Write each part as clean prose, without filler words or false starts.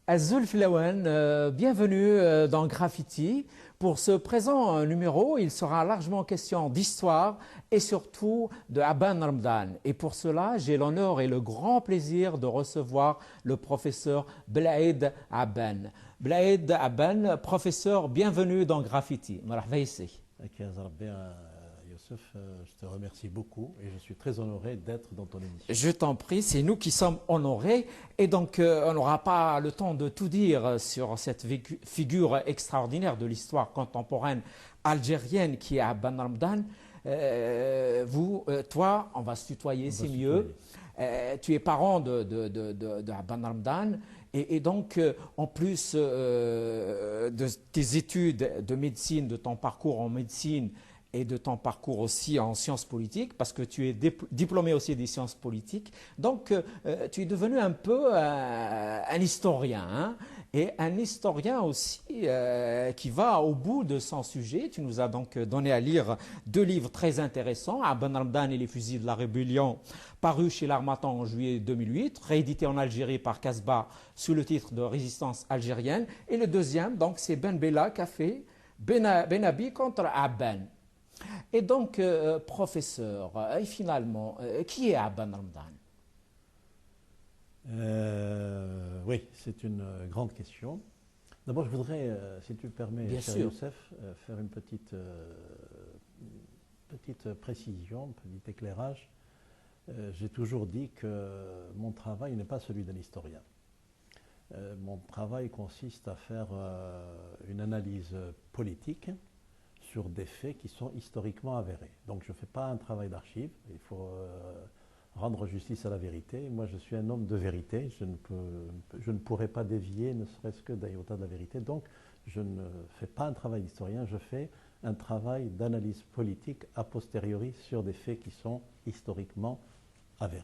Azul Flawen, bienvenue dans Graffiti. Pour ce présent numéro, il sera largement question d'histoire et surtout de Aban Ramadan. Et pour cela, j'ai l'honneur et le grand plaisir de recevoir le professeur Blaïd Aban. Blaïd Aban, professeur, bienvenue dans Graffiti. Marhaba ici. Youssef, je te remercie beaucoup et je suis très honoré d'être dans ton émission. Je t'en prie, c'est nous qui sommes honorés et donc on n'aura pas le temps de tout dire sur cette figure extraordinaire de l'histoire contemporaine algérienne qui est Aban Ramadan. Toi, on va se tutoyer, c'est mieux. Tu es parent de Aban Ramadan et donc en plus de tes études de médecine, de ton parcours en médecine, et de ton parcours aussi en sciences politiques, parce que tu es diplômé aussi des sciences politiques. Donc, tu es devenu un peu un historien, hein, et un historien aussi qui va au bout de son sujet. Tu nous as donc donné à lire deux livres très intéressants, Aban Ramadan et les fusils de la rébellion, paru chez l'Harmattan en juillet 2008, réédité en Algérie par Casbah sous le titre de Résistance algérienne. Et le deuxième, donc, c'est Ben Bella qui a fait Ben Abi contre Aban. Et donc, professeur, et finalement, qui est Aban Ramadan? Oui, c'est une grande question. D'abord, je voudrais, si tu le permets, cher Youssef, faire une petite précision, un petit éclairage. J'ai toujours dit que mon travail n'est pas celui d'un historien. Mon travail consiste à faire une analyse politique sur des faits qui sont historiquement avérés. Donc je ne fais pas un travail d'archive, il faut rendre justice à la vérité. Moi je suis un homme de vérité, je ne pourrais pas dévier ne serait-ce que d'un iota de la vérité. Donc je ne fais pas un travail d'historien, je fais un travail d'analyse politique a posteriori sur des faits qui sont historiquement avérés.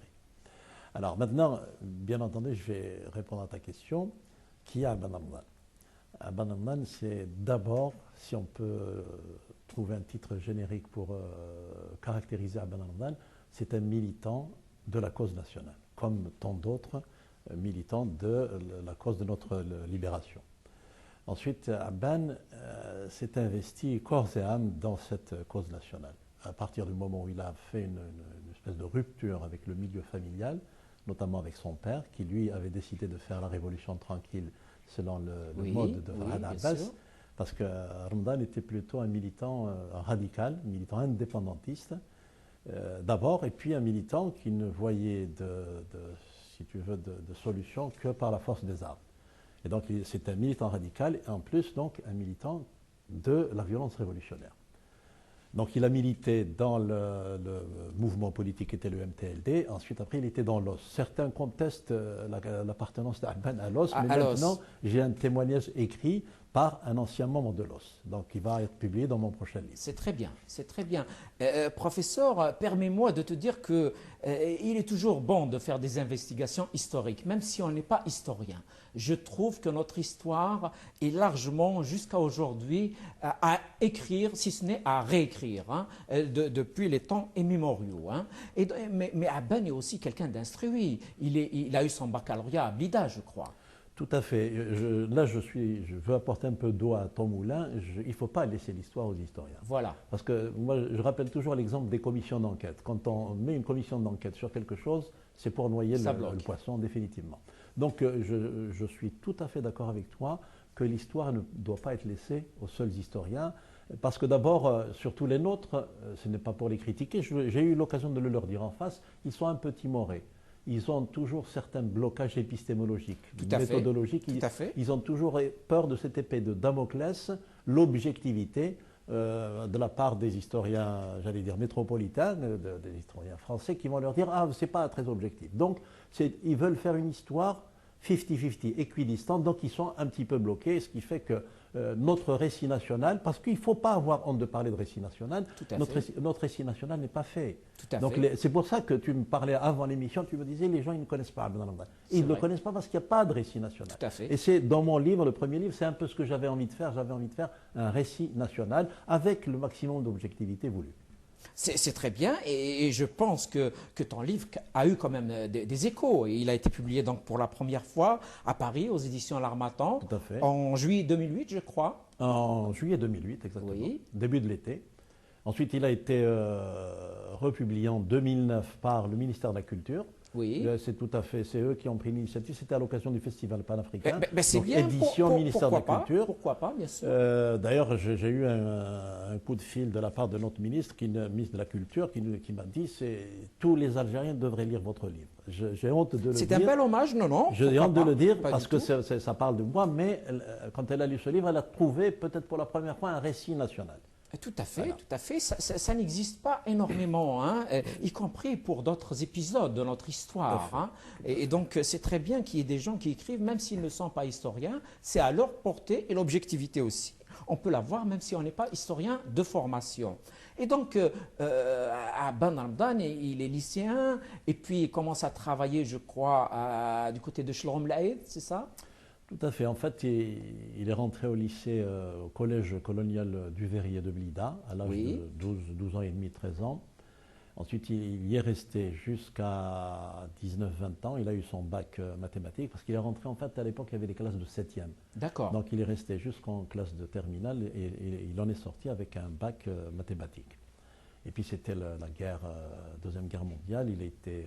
Alors maintenant, bien entendu, je vais répondre à ta question. Qui est Aban Ramadan? Aban Ramadan, c'est d'abord, si on peut trouver un titre générique pour caractériser Aban Ramadan, c'est un militant de la cause nationale, comme tant d'autres militants de la cause de notre libération. Ensuite, Aban s'est investi corps et âme dans cette cause nationale. À partir du moment où il a fait une espèce de rupture avec le milieu familial, notamment avec son père, qui lui avait décidé de faire la révolution tranquille selon le mode de Farhad Abbas, parce que Ramadan était plutôt un militant radical, un militant indépendantiste, d'abord, et puis un militant qui ne voyait si tu veux, de solution que par la force des armes. Et donc c'est un militant radical, et en plus donc un militant de la violence révolutionnaire. Donc il a milité dans le mouvement politique qui était le MTLD, ensuite après il était dans l'OS. Certains contestent l'appartenance d'Aban à l'OS, mais maintenant j'ai un témoignage écrit par un ancien membre de l'OS. Donc il va être publié dans mon prochain livre. C'est très bien, c'est très bien. Professeur, permets-moi de te dire qu'il est toujours bon de faire des investigations historiques, même si on n'est pas historien. Je trouve que notre histoire est largement, jusqu'à aujourd'hui, à écrire, si ce n'est à réécrire, hein, depuis les temps immémoriaux. Hein. Mais Aban est aussi quelqu'un d'instruit. Il a eu son baccalauréat à Blida, je crois. Tout à fait. Je veux apporter un peu d'eau à ton moulin. Il ne faut pas laisser l'histoire aux historiens. Voilà. Parce que moi, je rappelle toujours l'exemple des commissions d'enquête. Quand on met une commission d'enquête sur quelque chose, c'est pour noyer le poisson définitivement. Donc, je suis tout à fait d'accord avec toi que l'histoire ne doit pas être laissée aux seuls historiens. Parce que d'abord, surtout les nôtres, ce n'est pas pour les critiquer. J'ai eu l'occasion de le leur dire en face, ils sont un peu timorés. Ils ont toujours certains blocages épistémologiques, méthodologiques. Ils ont toujours peur de cette épée de Damoclès, l'objectivité de la part des historiens, j'allais dire métropolitains, des historiens français, qui vont leur dire « Ah, c'est pas très objectif ». Donc, ils veulent faire une histoire 50-50, équidistante, donc ils sont un petit peu bloqués, ce qui fait que notre récit national, parce qu'il ne faut pas avoir honte de parler de récit national, notre récit national n'est pas fait. Donc c'est pour ça que tu me parlais avant l'émission, tu me disais les gens ils ne connaissent pas Aban Ramadan. Ils ne le connaissent pas parce qu'il n'y a pas de récit national. Et c'est dans mon livre, le premier livre, c'est un peu ce que j'avais envie de faire. J'avais envie de faire un récit national avec le maximum d'objectivité voulue. C'est très bien et je pense que ton livre a eu quand même des échos. Il a été publié donc pour la première fois à Paris aux éditions L'Harmattan Tout à fait. en juillet 2008, je crois. En juillet 2008, exactement. Oui. Début de l'été. Ensuite, il a été republié en 2009 par le ministère de la Culture. Oui. C'est tout à fait, c'est eux qui ont pris l'initiative. C'était à l'occasion du festival panafricain. C'est Donc, bien. édition ministère de la Culture. Pourquoi pas, bien sûr. D'ailleurs, j'ai eu un coup de fil de la part de notre ministre, ministre de la Culture, qui m'a dit tous les Algériens devraient lire votre livre. J'ai honte de le dire. C'est un bel hommage, non? J'ai honte de le dire Pas parce du que tout. ça parle de moi, mais quand elle a lu ce livre, elle a trouvé peut-être pour la première fois un récit national. Tout à fait, Voilà. tout à fait. Ça n'existe pas énormément, hein, y compris pour d'autres épisodes de notre histoire. Hein. Et donc, c'est très bien qu'il y ait des gens qui écrivent, même s'ils ne sont pas historiens. C'est à leur portée et l'objectivité aussi. On peut l'avoir même si on n'est pas historien de formation. Et donc, à Ben Ramdan, il est lycéen, et puis il commence à travailler, je crois, du côté de Shlom Laïd, c'est ça? Tout à fait. En fait, il est rentré au lycée, au collège colonial du Verrier de Blida, à l'âge Oui. de 12 ans et demi, 13 ans. Ensuite, il y est resté jusqu'à 19-20 ans. Il a eu son bac mathématique, parce qu'il est rentré, en fait, à l'époque, il y avait des classes de 7e. D'accord. Donc, il est resté jusqu'en classe de terminale, et il en est sorti avec un bac mathématique. Et puis, c'était la Deuxième Guerre mondiale. Il a été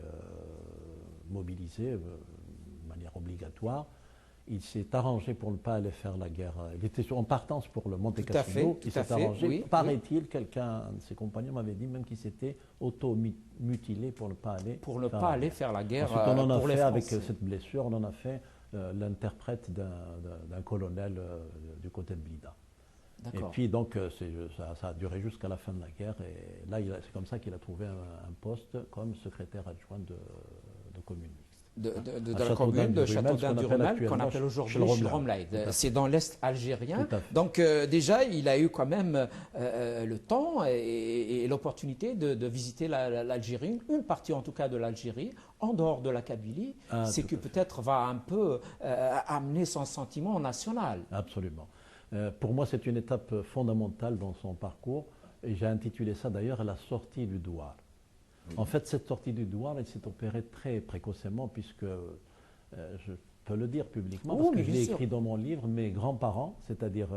mobilisé de manière obligatoire. Il s'est arrangé pour ne pas aller faire la guerre. Il était en partance pour le Monte Cassino. Il s'est arrangé. Oui, Paraît-il, un de ses compagnons m'avait dit même qu'il s'était auto-mutilé pour ne pas aller Pour ne pas aller faire la guerre. Ensuite, on en a pour les fait, avec Français. cette blessure, on en a fait l'interprète d'un colonel du côté de Blida. Et D'accord. puis, donc, ça a duré jusqu'à la fin de la guerre. Et là, c'est comme ça qu'il a trouvé un poste comme secrétaire adjoint de commune mixte. De À la commune de Châteaudun-du-Rumel, Châteaudun-du-Rumel, qu'on appelle aujourd'hui Shlomlaïd. C'est dans l'Est algérien. Tout à fait. Donc déjà, il a eu quand même le temps et l'opportunité de visiter l'Algérie, une partie en tout cas de l'Algérie, en dehors de la Kabylie, c'est que peut-être va un peu amener son sentiment national. Absolument. Pour moi, c'est une étape fondamentale dans son parcours. Et j'ai intitulé ça d'ailleurs la sortie du douar. En fait, cette sortie du douar, elle s'est opérée très précocement, puisque je peux le dire publiquement, parce que je l'ai écrit dans mon livre, mes grands-parents, c'est-à-dire,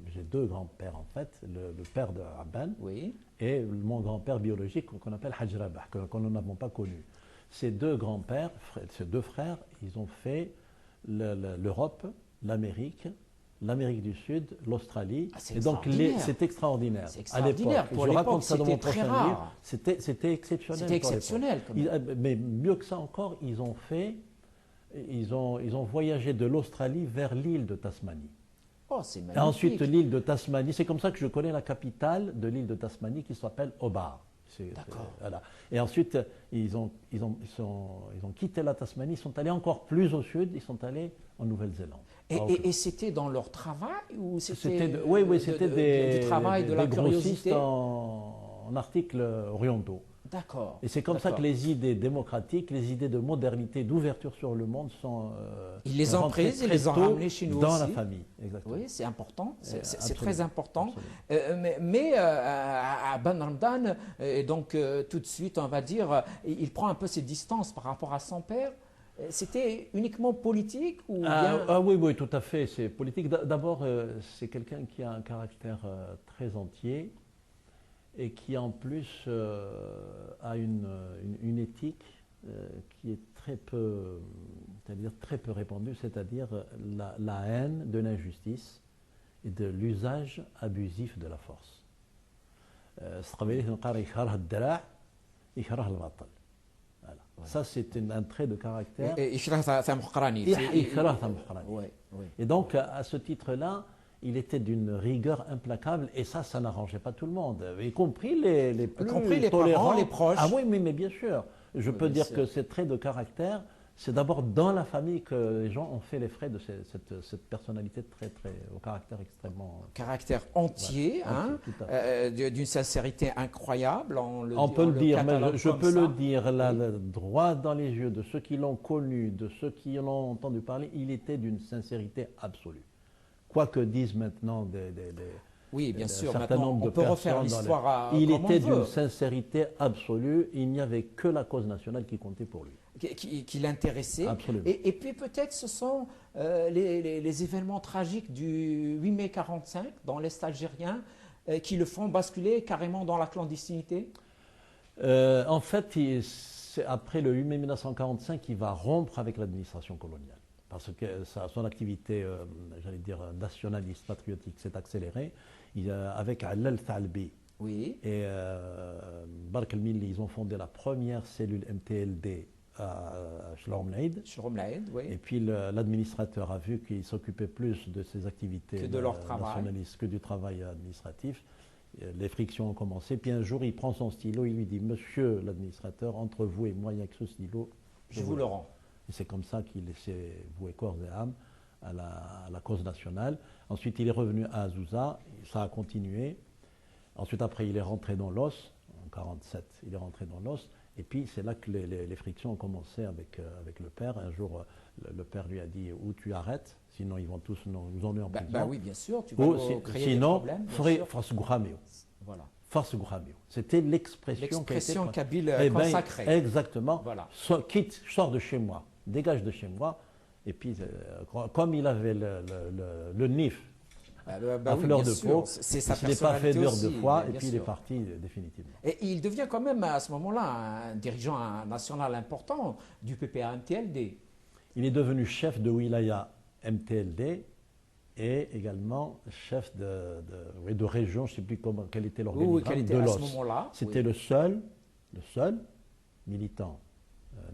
j'ai deux grands-pères en fait, le père de Abban et mon grand-père biologique qu'on appelle Haj Rabah, que nous n'avons pas connu. Ces deux grands-pères, ces deux frères, ils ont fait l'Europe, l'Amérique du Sud, l'Australie. Et donc, c'est extraordinaire. C'est extraordinaire. Pour l'époque, c'était très rare. C'était exceptionnel. C'était exceptionnel. Mais mieux que ça encore, ils ont voyagé de l'Australie vers l'île de Tasmanie. Oh, c'est magnifique. Et ensuite, l'île de Tasmanie, c'est comme ça que je connais la capitale de l'île de Tasmanie qui s'appelle Hobart. D'accord. Voilà. Et ensuite, ils ont quitté la Tasmanie, ils sont allés encore plus au sud, ils sont allés en Nouvelle-Zélande. Et c'était dans leur travail ou c'était du travail, de la curiosité en articles orientaux. D'accord. Et c'est comme ça que les idées démocratiques, les idées de modernité, d'ouverture sur le monde sont. Ils les ont prises, ils les ont ramenées chez nous dans aussi. La famille, exactement. Oui, c'est important, c'est très important. Absolument. À Ben Ramdan, donc tout de suite, on va dire, il prend un peu ses distances par rapport à son père. C'était uniquement politique ou bien... Oui, tout à fait, c'est politique. D'abord, c'est quelqu'un qui a un caractère très entier et qui en plus a une éthique qui est très peu répandue, c'est-à-dire la haine de l'injustice et de l'usage abusif de la force. Ça, c'est un trait de caractère. Et donc, à ce titre-là, il était d'une rigueur implacable, et ça n'arrangeait pas tout le monde, y compris les plus tolérants, parents, les proches. Ah oui, mais bien sûr. Je peux dire que ces traits de caractère, c'est d'abord dans la famille que les gens ont fait les frais de cette personnalité au caractère extrêmement... Caractère entier, voilà, d'une sincérité incroyable. On peut le dire, mais je peux le dire, là, droit dans les yeux de ceux qui l'ont connu, de ceux qui l'ont entendu parler, il était d'une sincérité absolue. Quoi que disent maintenant Oui, bien sûr. certain Maintenant, nombre de on peut refaire personnes l'histoire Il comme on était d'une veut. sincérité absolue. Il n'y avait que la cause nationale qui comptait pour lui. Qui l'intéressait. Absolument. Et puis peut-être ce sont les événements tragiques du 8 mai 45 dans l'Est algérien qui le font basculer carrément dans la clandestinité. En fait, c'est après le 8 mai 1945 qu'il va rompre avec l'administration coloniale. Parce que son activité, j'allais dire, nationaliste, patriotique s'est accélérée. Avec Alal Thalbi Oui, et Bark el-Milli, ils ont fondé la première cellule MTLD à Chlormlaïd. Choromlaïd, oui. Et puis l'administrateur a vu qu'il s'occupait plus de ses activités Que de leur travail. nationalistes que du travail administratif. Les frictions ont commencé. Puis un jour, il prend son stylo, il lui dit: Monsieur l'administrateur, entre vous et moi, il n'y a que ce stylo. Je vous le rends. Et c'est comme ça qu'il s'est voué corps et âme à la cause nationale. Ensuite, il est revenu à Azusa, ça a continué. Ensuite, après, il est rentré dans l'os, en 1947, il est rentré dans l'os. Et puis, c'est là que les frictions ont commencé avec le père. Un jour, le père lui a dit: ou tu arrêtes, sinon ils vont tous nous emmener en prison. Oui, bien sûr, tu vas Ou créer sinon, des problèmes. Bien sûr. Force Gouhamio. Voilà. Force Gouhamio. C'était l'expression qui a été... kabyle Eh ben, consacrée. exactement. Voilà. Quitte, sors de chez moi, dégage de chez moi. Et puis, comme il avait le nif à Oui, fleur bien de sûr. peau, C'est sa il n'est pas fait personnalité d'heure aussi, de foi, bien et puis il sûr. est parti définitivement. Et il devient quand même à ce moment-là un dirigeant national important du PPA-MTLD. Il est devenu chef de wilaya MTLD et également chef de région, je ne sais plus quelle était Oui, quel l'organigramme, était de à ce l'os. moment-là. C'était Oui. le seul militant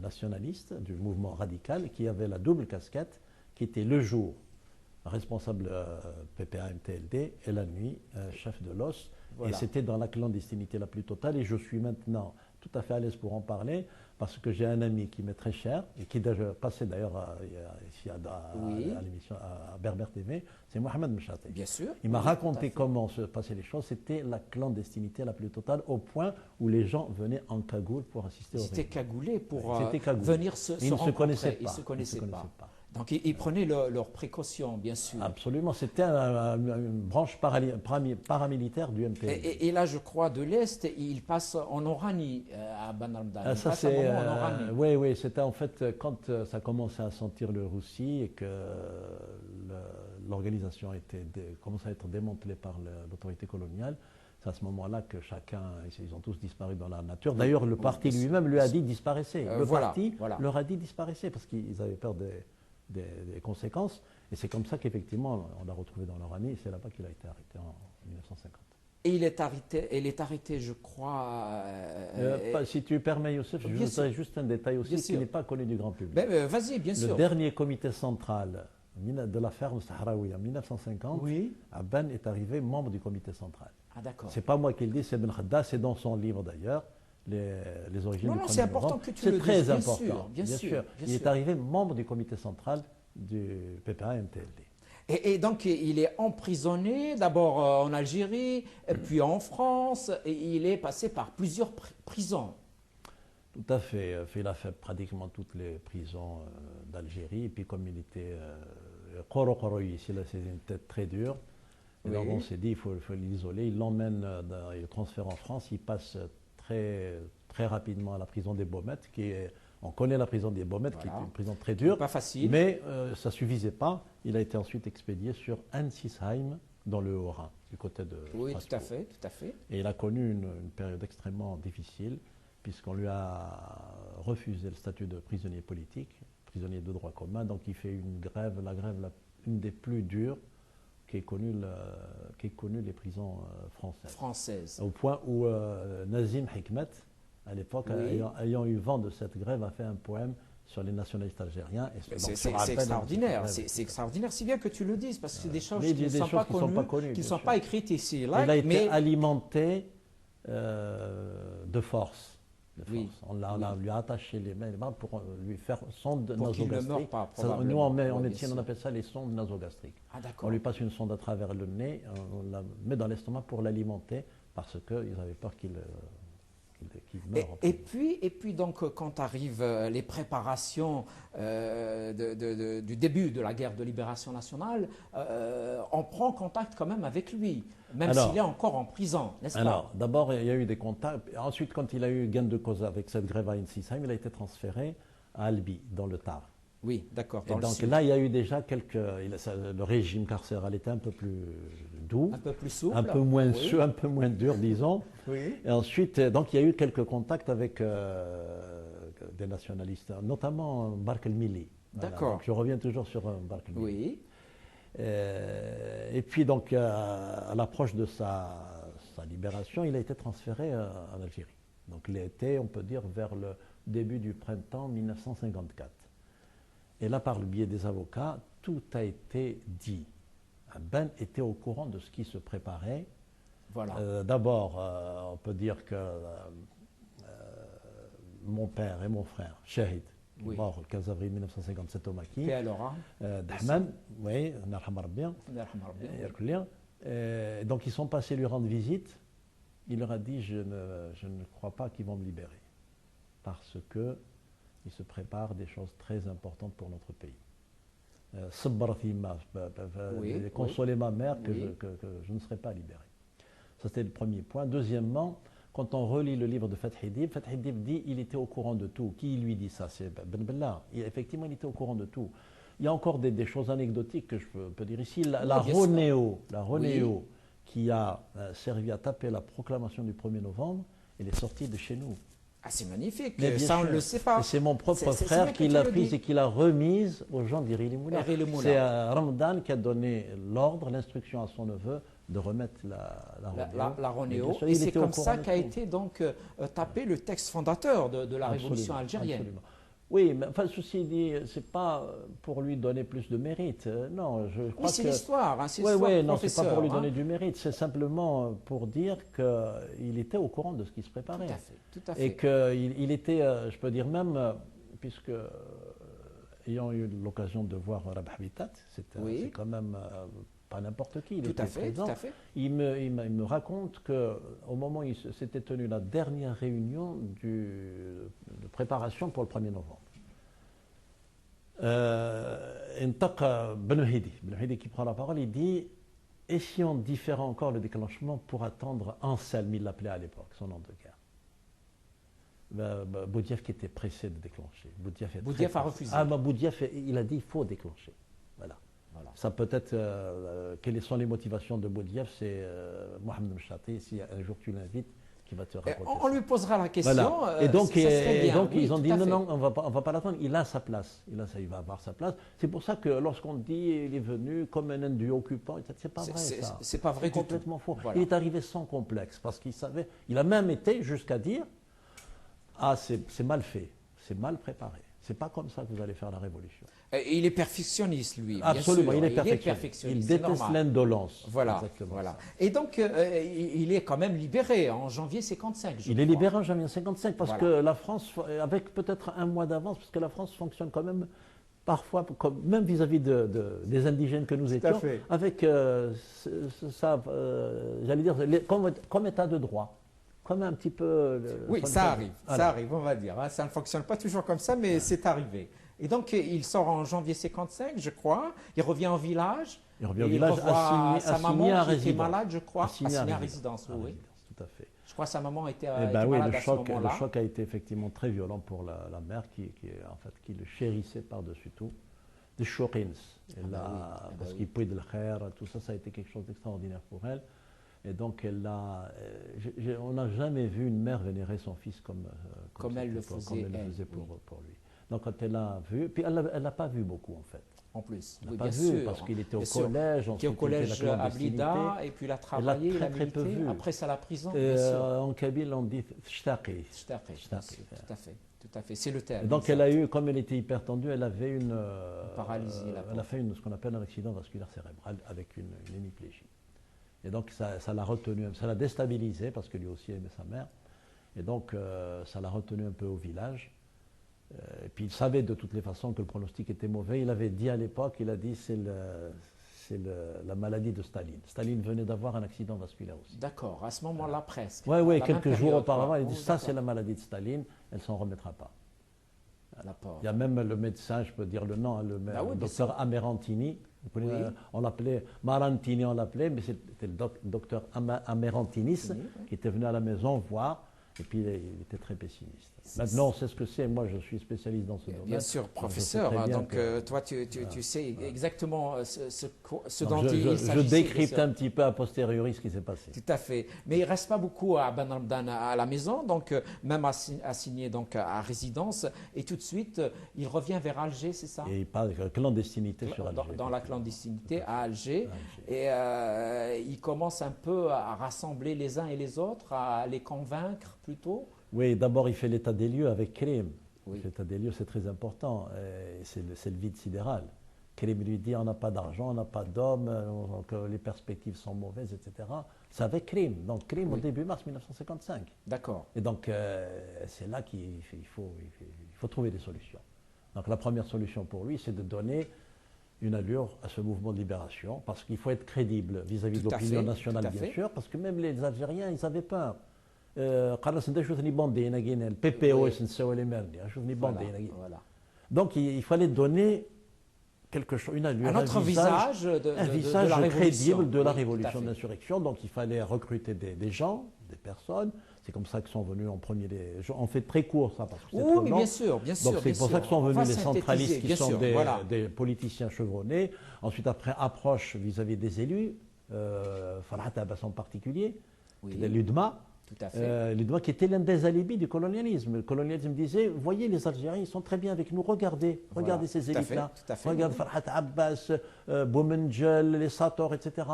nationaliste du mouvement radical qui avait la double casquette, qui était le jour responsable PPA-MTLD et la nuit chef de l'os. Voilà. Et c'était dans la clandestinité la plus totale. Et je suis maintenant tout à fait à l'aise pour en parler parce que j'ai un ami qui m'est très cher et qui est déjà passé d'ailleurs ici à l'émission à Berber TV, c'est Mohamed Mchati. Bien sûr. Il m'a Oui, raconté comment se passaient les choses. C'était la clandestinité la plus totale au point où les gens venaient en cagoule pour assister au C'était réunions. cagoulé pour C'était cagoulé. venir se Ils ne se rencontrer. connaissaient pas. Ils ne se connaissaient Ils se pas. connaissaient pas. Donc ils prenaient leurs précautions, bien sûr. Absolument, c'était une branche paramilitaire du MPL. Et là, je crois, de l'Est, il passe en Oranie à Ban Ramdan. Il Ça, passe un moment en Oranie. oui, c'était en fait quand ça commençait à sentir le roussi et que l'organisation commençait à être démantelée par l'autorité coloniale. C'est à ce moment-là que ils ont tous disparu dans la nature. D'ailleurs, le parti lui-même lui a dit disparaissez. Le parti leur a dit disparaissez parce qu'ils avaient peur des conséquences. Et c'est comme ça qu'effectivement, on l'a retrouvé dans l'Oranie et c'est là-bas qu'il a été arrêté en 1950. Et il est arrêté, je crois. Si tu permets, Youssef, je voudrais juste un détail aussi qui n'est pas connu du grand public. Vas-y, bien sûr. Le dernier comité central de la ferme Sahraoui en 1950, Abban est arrivé membre du comité central. Ah, d'accord. C'est pas moi qui le dis, c'est Ben Khadda, c'est dans son livre d'ailleurs, les origines du 1er c'est important novembre. que tu le dises, très bien important, sûr, bien sûr. Il est arrivé membre du comité central du PPA-MTLD. Et donc, il est emprisonné, d'abord en Algérie, puis en France, et il est passé par plusieurs prisons. Tout à fait. Il a fait pratiquement toutes les prisons d'Algérie. Et puis, comme il était Koro ici, là, c'est une tête très dure. Et donc, on s'est dit, il faut l'isoler. Il l'emmène, il le transfère en France. Il passe très, très rapidement à la prison des Baumettes, on connaît la prison des Baumettes, qui est une prison très dure. Pas facile. Mais ça ne suffisait pas. Il a été ensuite expédié sur Ansisheim, dans le Haut-Rhin, du côté de Oui, Strasbourg. tout à fait. Et il a connu une période extrêmement difficile, puisqu'on lui a refusé le statut de prisonnier politique, prisonnier de droit commun. Donc il fait une grève, une des plus dures qu'aient connu les prisons françaises. Au point où Nazim Hikmet, à l'époque, ayant eu vent de cette grève, a fait un poème sur les nationalistes algériens. C'est extraordinaire, c'est extraordinaire, si bien que tu le dises, parce que c'est des choses qui ne sont pas connues, qui ne sont pas écrites ici. Là, il a été alimenté de force. On lui a attaché les mains et les bras pour lui faire sonde nasogastrique. Nous, on appelle ça les sondes nasogastriques. On lui passe une sonde à travers le nez, on la met dans l'estomac pour l'alimenter, parce qu'ils avaient peur qu'il qu'il meurt. Et puis donc, quand arrivent les préparations du début de la guerre de libération nationale, on prend contact quand même avec lui, même s'il est encore en prison, n'est-ce pas? Alors, d'abord, il y a eu des contacts. Ensuite, quand il a eu gain de cause avec cette grève à Ensisheim, il a été transféré à Albi, dans le Tarn. Oui, d'accord. Et donc là, il y a eu déjà le régime carcéral était un peu plus doux, un peu plus souple, un peu moins un peu moins dur, disons. Oui. Et ensuite, donc il y a eu quelques contacts avec des nationalistes, notamment Bark el-Mili. D'accord. Donc je reviens toujours sur Bark el-Mili. Oui. Et puis donc à l'approche de sa libération, il a été transféré en Algérie. Donc il était, on peut dire, vers le début du printemps 1954. Et là, par le biais des avocats, tout a été dit. Ben était au courant de ce qui se préparait. Voilà. D'abord, on peut dire que mon père et mon frère, Shahid, mort le 15 avril 1957 au Maquis, Dahman, oui, donc ils sont passés lui rendre visite. Il leur a dit, je ne crois pas qu'ils vont me libérer, parce que il se prépare des choses très importantes pour notre pays. Consoler ma mère que je ne serai pas libéré. Ça, c'était le premier point. Deuxièmement, quand on relit le livre de Fath Dib dit qu'il était au courant de tout. Qui lui dit ça? C'est Ben Bella. Effectivement, il était au courant de tout. Il y a encore des choses anecdotiques que je peux dire ici. La Ronéo qui a servi à taper la proclamation du 1er novembre, elle est sortie de chez nous. Ah, c'est magnifique, ça on ne le sait pas. C'est mon propre frère qui l'a prise et qui l'a remise aux gens d'Iri Moula. C'est Ramadan qui a donné l'ordre, l'instruction à son neveu de remettre la Ronéo. Et c'est comme ça qu'a été donc tapé le texte fondateur de la révolution algérienne. Absolument. Oui, mais enfin, ceci dit, c'est pas pour lui donner plus de mérite. Non, je crois c'est l'histoire. Hein, non, c'est pas pour lui donner du mérite. C'est simplement pour dire qu'il était au courant de ce qui se préparait. Tout à fait. Et qu'il était, je peux dire même, puisque ayant eu l'occasion de voir Rabah Habitat, c'est quand même pas n'importe qui. Il était présent. Tout à fait. Il me raconte qu'au moment où il s'était tenu la dernière réunion de préparation pour le 1er novembre, Ben Hidi qui prend la parole, il dit: et si on différait encore le déclenchement pour attendre Anselme, il l'appelait à l'époque, son nom de guerre. Boudiaf qui était pressé de déclencher. Boudiaf a refusé. Boudiaf, il a dit: il faut déclencher. Voilà. Ça peut-être, quelles sont les motivations de Boudiaf, c'est Mohamed Mchati, si un jour tu l'invites, qui va te raconter. On lui posera la question. Voilà. Et donc, ils ont dit non, on va pas l'attendre, il a sa place. Il va avoir sa place. C'est pour ça que lorsqu'on dit il est venu comme un Indien occupant, c'est pas vrai ça. C'est pas vrai du tout. C'est complètement faux. Voilà. Il est arrivé sans complexe, parce qu'il savait, il a même été jusqu'à dire: ah, c'est mal fait, c'est mal préparé. C'est pas comme ça que vous allez faire la révolution. Et il est perfectionniste, lui. Absolument, bien sûr. il est perfectionniste. Il déteste l'indolence. Voilà. Et donc, il est quand même libéré en janvier 55. Il est libéré en janvier 55 parce que la France, avec peut-être un mois d'avance, parce que la France fonctionne quand même parfois, même vis-à-vis des indigènes que nous étions, avec ça, j'allais dire, comme état de droit. Comme un petit peu... ça arrive, on va dire. Ça ne fonctionne pas toujours comme ça, mais c'est arrivé. Et donc, il sort en janvier 55, je crois. Il revient au village. Il revient au village, revoit sa maman qui était malade, je crois. Assigné à résidence, oui. Tout à fait. Je crois que sa maman était malade à ce moment-là. Le choc a été effectivement très violent pour la mère qui le chérissait par-dessus tout. Des choquins. Parce qu'il pouvait de l'air, tout ça, ça a été quelque chose d'extraordinaire pour elle. Et donc, on n'a jamais vu une mère vénérer son fils comme elle le faisait pour lui. Donc, quand elle l'a vu, puis elle l'a pas vu beaucoup en fait. En plus, elle l'a pas vu parce qu'il était au collège. Il était au collège à Blida, et puis il a travaillé, il a milité. Après, c'est à la prison. En kabyle, on dit shtaqi. Tout à fait, c'est le terme. Et donc, elle a eu, comme elle était hyper tendue, elle avait une paralysie. Elle a fait ce qu'on appelle un accident vasculaire cérébral avec une hémiplégie. Et donc, ça l'a retenu, ça l'a déstabilisé parce que lui aussi aimait sa mère. Et donc, ça l'a retenu un peu au village. Et puis, il savait de toutes les façons que le pronostic était mauvais. Il avait dit à l'époque, il a dit, c'est la maladie de Staline. Staline venait d'avoir un accident vasculaire aussi. D'accord, à ce moment-là presque. Oui, À oui, la quelques même jours période, auparavant, quoi. il dit Oh, ça c'est d'accord. la maladie de Staline, elle s'en remettra pas. La pauvre. Il y a même le médecin, je peux dire le nom, Ah oui, le bien docteur Amerantini. Oui. On l'appelait Marantini, on l'appelait, mais c'était le docteur Amerantinis Oui. qui était venu à la maison voir, et puis il était très pessimiste. Maintenant, on sait ce que c'est. Moi, je suis spécialiste dans ce domaine. Bien sûr, Donc, je sais professeur. très bien Donc, que- toi, tu sais exactement ce Donc, dont il je s'agissait. décrypte un petit peu a posteriori ce qui s'est passé. Tout à fait. Mais il ne reste pas beaucoup à Ben Ramdan à la maison, donc même assigné donc à résidence. Et tout de suite, il revient vers Alger, c'est ça? Et il parle de clandestinité sur Alger. Dans la clandestinité à Alger. Alger. Et il commence un peu à rassembler les uns et les autres, à les convaincre plutôt. Oui, d'abord, il fait l'état des lieux avec Krim. Oui. L'état des lieux, c'est très important. C'est le vide sidéral. Krim lui dit on n'a pas d'argent, on n'a pas d'hommes, donc les perspectives sont mauvaises, etc. C'est avec Krim. Donc, Krim au Oui. début mars 1955. D'accord. Et donc, c'est là qu'il faut trouver des solutions. Donc, la première solution pour lui, c'est de donner une allure à ce mouvement de libération, parce qu'il faut être crédible vis-à-vis de Tout à l'opinion fait, nationale, tout à bien fait. sûr, parce que même les Algériens, ils avaient peur. قال لنا شوفني باندي هنا كاين البي بي او اس نساو لي مردي شوفني Voilà, باندي هنا كاين. voilà. Donc il fallait donner quelque chose, une allure, Un autre visage un de visage la révolution. crédible de la Oui, tout à révolution fait. d'insurrection. Donc il fallait recruter des gens, des personnes. C'est comme ça que sont venus en premier on fait très court ça parce que c'est Oui, trop mais long. bien sûr, bien sûr. Donc c'est bien pour ça sûr. que sont On va venus les synthétiser, centralistes qui bien sont sûr, voilà. des politiciens chevronnés. Ensuite après approche vis-à-vis des élus, Farhat Abbas en particulier, Oui, l'UDMA. tout à fait. Les doigts qui était l'un des alibis du colonialisme. Le colonialisme disait, voyez les Algériens, ils sont très bien avec nous, regardez, Voilà, regardez ces tout à fait, élites-là, tout à fait, regardez oui. Farhat Abbas, Boumendjel, les Sator, etc.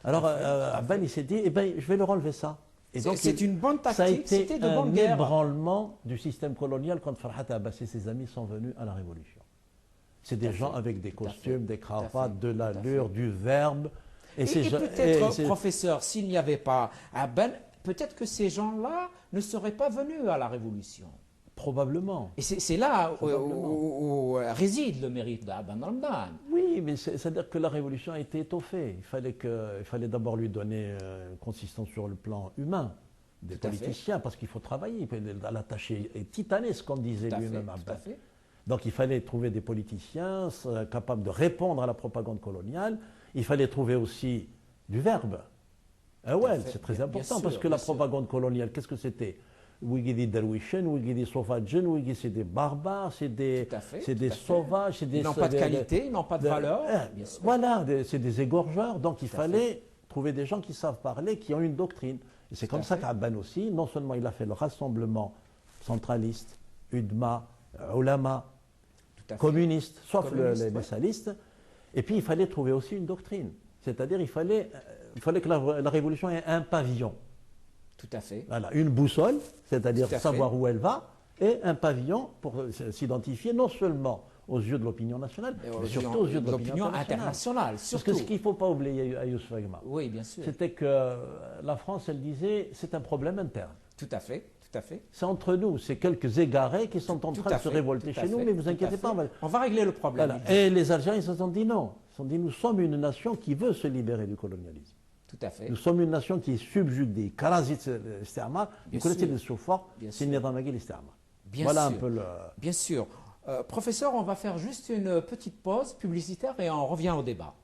Alors Abban, il s'est dit, eh ben, je vais leur enlever ça. Et donc, C'est une bonne ça a tactique, été c'était de un bonne guerre. ébranlement du système colonial quand Farhat Abbas et ses amis sont venus à la Révolution. C'est des gens avec des tout à costumes, fait, des tout à fait, cravates, de tout à l'allure, fait. du verbe. Et et peut-être, professeur, s'il n'y avait pas Abban, peut-être que ces gens-là ne seraient pas venus à la Révolution. probablement. Et c'est là Probablement. où réside le mérite d'Abban Ramdan. Oui, mais c'est-à-dire que la révolution a été étoffée. Il fallait d'abord lui donner une consistance sur le plan humain des Tout à fait. politiciens, parce qu'il faut travailler. La tâche est titanesque, comme disait Tout à lui-même fait, tout à Abbas. fait. Donc il fallait trouver des politiciens capables de répondre à la propagande coloniale. Il fallait trouver aussi du verbe. Ah ouais, fait. c'est très Bien important, sûr, parce que bien la sûr. propagande coloniale, qu'est-ce que c'était? Wigidi Darwishen, Wigidi Sofajen, Wigidi c'est des barbares, c'est des, Tout à fait, c'est tout des à fait. sauvages, c'est des... Ils n'ont pas de qualité, ils n'ont pas de valeur. Bien sûr. Voilà, c'est des égorgeurs. Donc il Tout à fallait trouver des gens qui savent parler, qui ont une doctrine. Et c'est Tout comme à ça fait. qu'Abban aussi, non seulement il a fait le rassemblement centraliste, UDMA, ulama, Tout à fait. communiste, sauf Communiste, les ouais. messalistes. Et puis il fallait trouver aussi une doctrine. C'est-à-dire il fallait que la révolution ait un pavillon. Tout à fait. Voilà, une boussole, c'est-à-dire Tout à fait. savoir où elle va, et un pavillon pour s'identifier non seulement aux yeux de l'opinion nationale, mais surtout aux yeux de l'opinion internationale. internationale. Parce Surtout. que ce qu'il ne faut pas oublier à Youssef Agma, Oui, bien sûr. c'était que la France, elle disait, c'est un problème interne. Tout à fait. Tout à fait. C'est entre nous, c'est quelques égarés qui sont en Tout train à de se fait, révolter tout à chez nous, fait, mais vous tout à inquiétez fait. pas. On va régler le problème. Voilà. il dit. Et les Algériens, ils se sont dit non. Ils se sont dit, nous sommes une nation qui veut se libérer du colonialisme. Tout à fait. Nous sommes une nation qui est subjuguée. Karazit l'istimar, vous Bien connaissez sûr. le soufort, Bien c'est sûr. Nidamaghi l'istimar. Bien Voilà sûr. un peu le... Bien sûr. Professeur, on va faire juste une petite pause publicitaire et on revient au débat.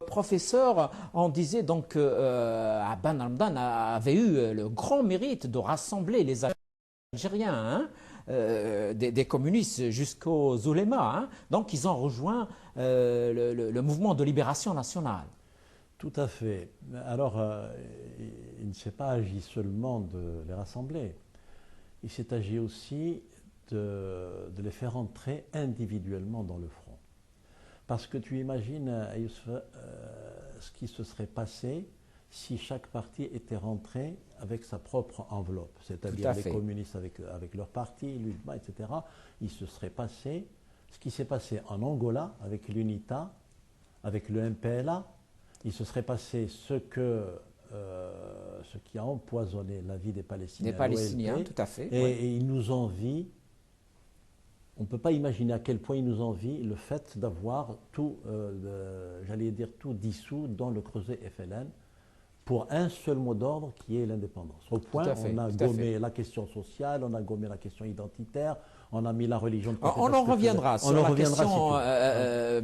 Professeur, on disait donc que Abban Ramdan avait eu le grand mérite de rassembler les Algériens, hein, des communistes jusqu'aux oulémas. Hein. Donc ils ont rejoint le mouvement de libération nationale. Tout à fait. Alors, il ne s'est pas agi seulement de les rassembler. Il s'est agi aussi de les faire entrer individuellement dans le front. Parce que tu imagines, Youssef, ce qui se serait passé si chaque parti était rentré avec sa propre enveloppe, c'est-à-dire les fait. communistes avec leur parti, l'UDMA, etc. Il se serait passé ce qui s'est passé en Angola avec l'UNITA, avec le MPLA. Il se serait passé ce que ce qui a empoisonné la vie des Palestiniens. Des Palestiniens, tout à fait. Et ils nous envient. On ne peut pas imaginer à quel point ils nous envient le fait d'avoir tout, j'allais dire tout dissous dans le creuset FLN pour un seul mot d'ordre qui est l'indépendance. Au point, on a gommé la question sociale, on a gommé la question identitaire, on a mis la religion de côté. On en reviendra sur la question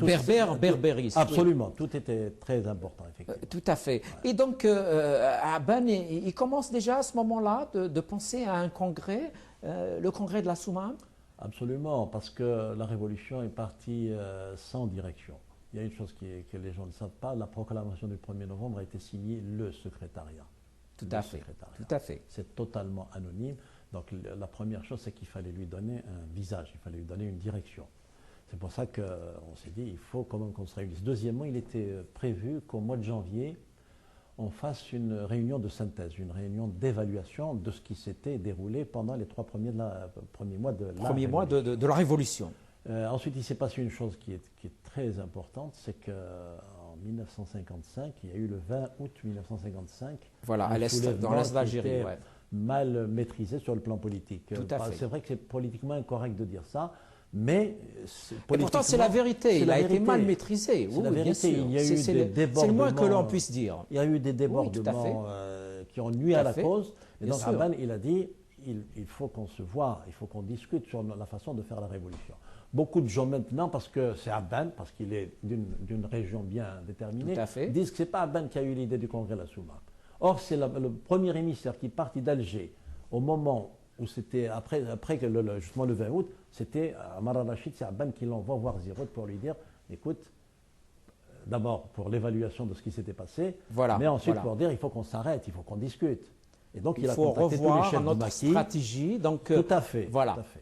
berbère, berbériste. Absolument, oui. Tout était très important, effectivement. Tout à fait. Ouais. Et donc, Aban, il commence déjà à ce moment-là de penser à un congrès, le congrès de la Soumam. Absolument, parce que la révolution est partie sans direction. Il y a une chose que les gens ne savent pas, la proclamation du 1er novembre a été signée le secrétariat. Tout à fait. Tout à fait. C'est totalement anonyme. Donc la première chose, c'est qu'il fallait lui donner un visage, il fallait lui donner une direction. C'est pour ça qu'on s'est dit, il faut quand même qu'on se réunisse. Deuxièmement, il était prévu qu'au mois de janvier, on fasse une réunion de synthèse, une réunion d'évaluation de ce qui s'était déroulé pendant les 3 premiers mois de la Révolution. Ensuite, il s'est passé une chose qui est très importante, c'est qu'en 1955, il y a eu le 20 août 1955, voilà, dans l'est d'Algérie, mal maîtrisé sur le plan politique. Tout à fait. C'est vrai que c'est politiquement incorrect de dire ça, mais pourtant c'est la vérité. Il a été mal maîtrisé. C'est la vérité. Il y a eu des débordements. C'est le moins que l'on puisse dire. Il y a eu des débordements qui ont nuit à la cause. Et donc Aban, il a dit, il faut qu'on se voit, il faut qu'on discute sur la façon de faire la révolution. Beaucoup de gens maintenant, parce que c'est Aban, parce qu'il est d'une région bien déterminée, disent que ce n'est pas Aban qui a eu l'idée du congrès de la Soumam. Or, c'est le premier émissaire qui est parti d'Alger au moment où c'était, après que justement le 20 août, c'était Amar al-Rachid, c'est Aban qui l'envoie voir Ziroud pour lui dire, écoute, d'abord pour l'évaluation de ce qui s'était passé, mais ensuite pour dire, il faut qu'on s'arrête, il faut qu'on discute. Et donc, il a contacté tous les chefs notre stratégie. Donc, tout à fait. Voilà. Tout à fait.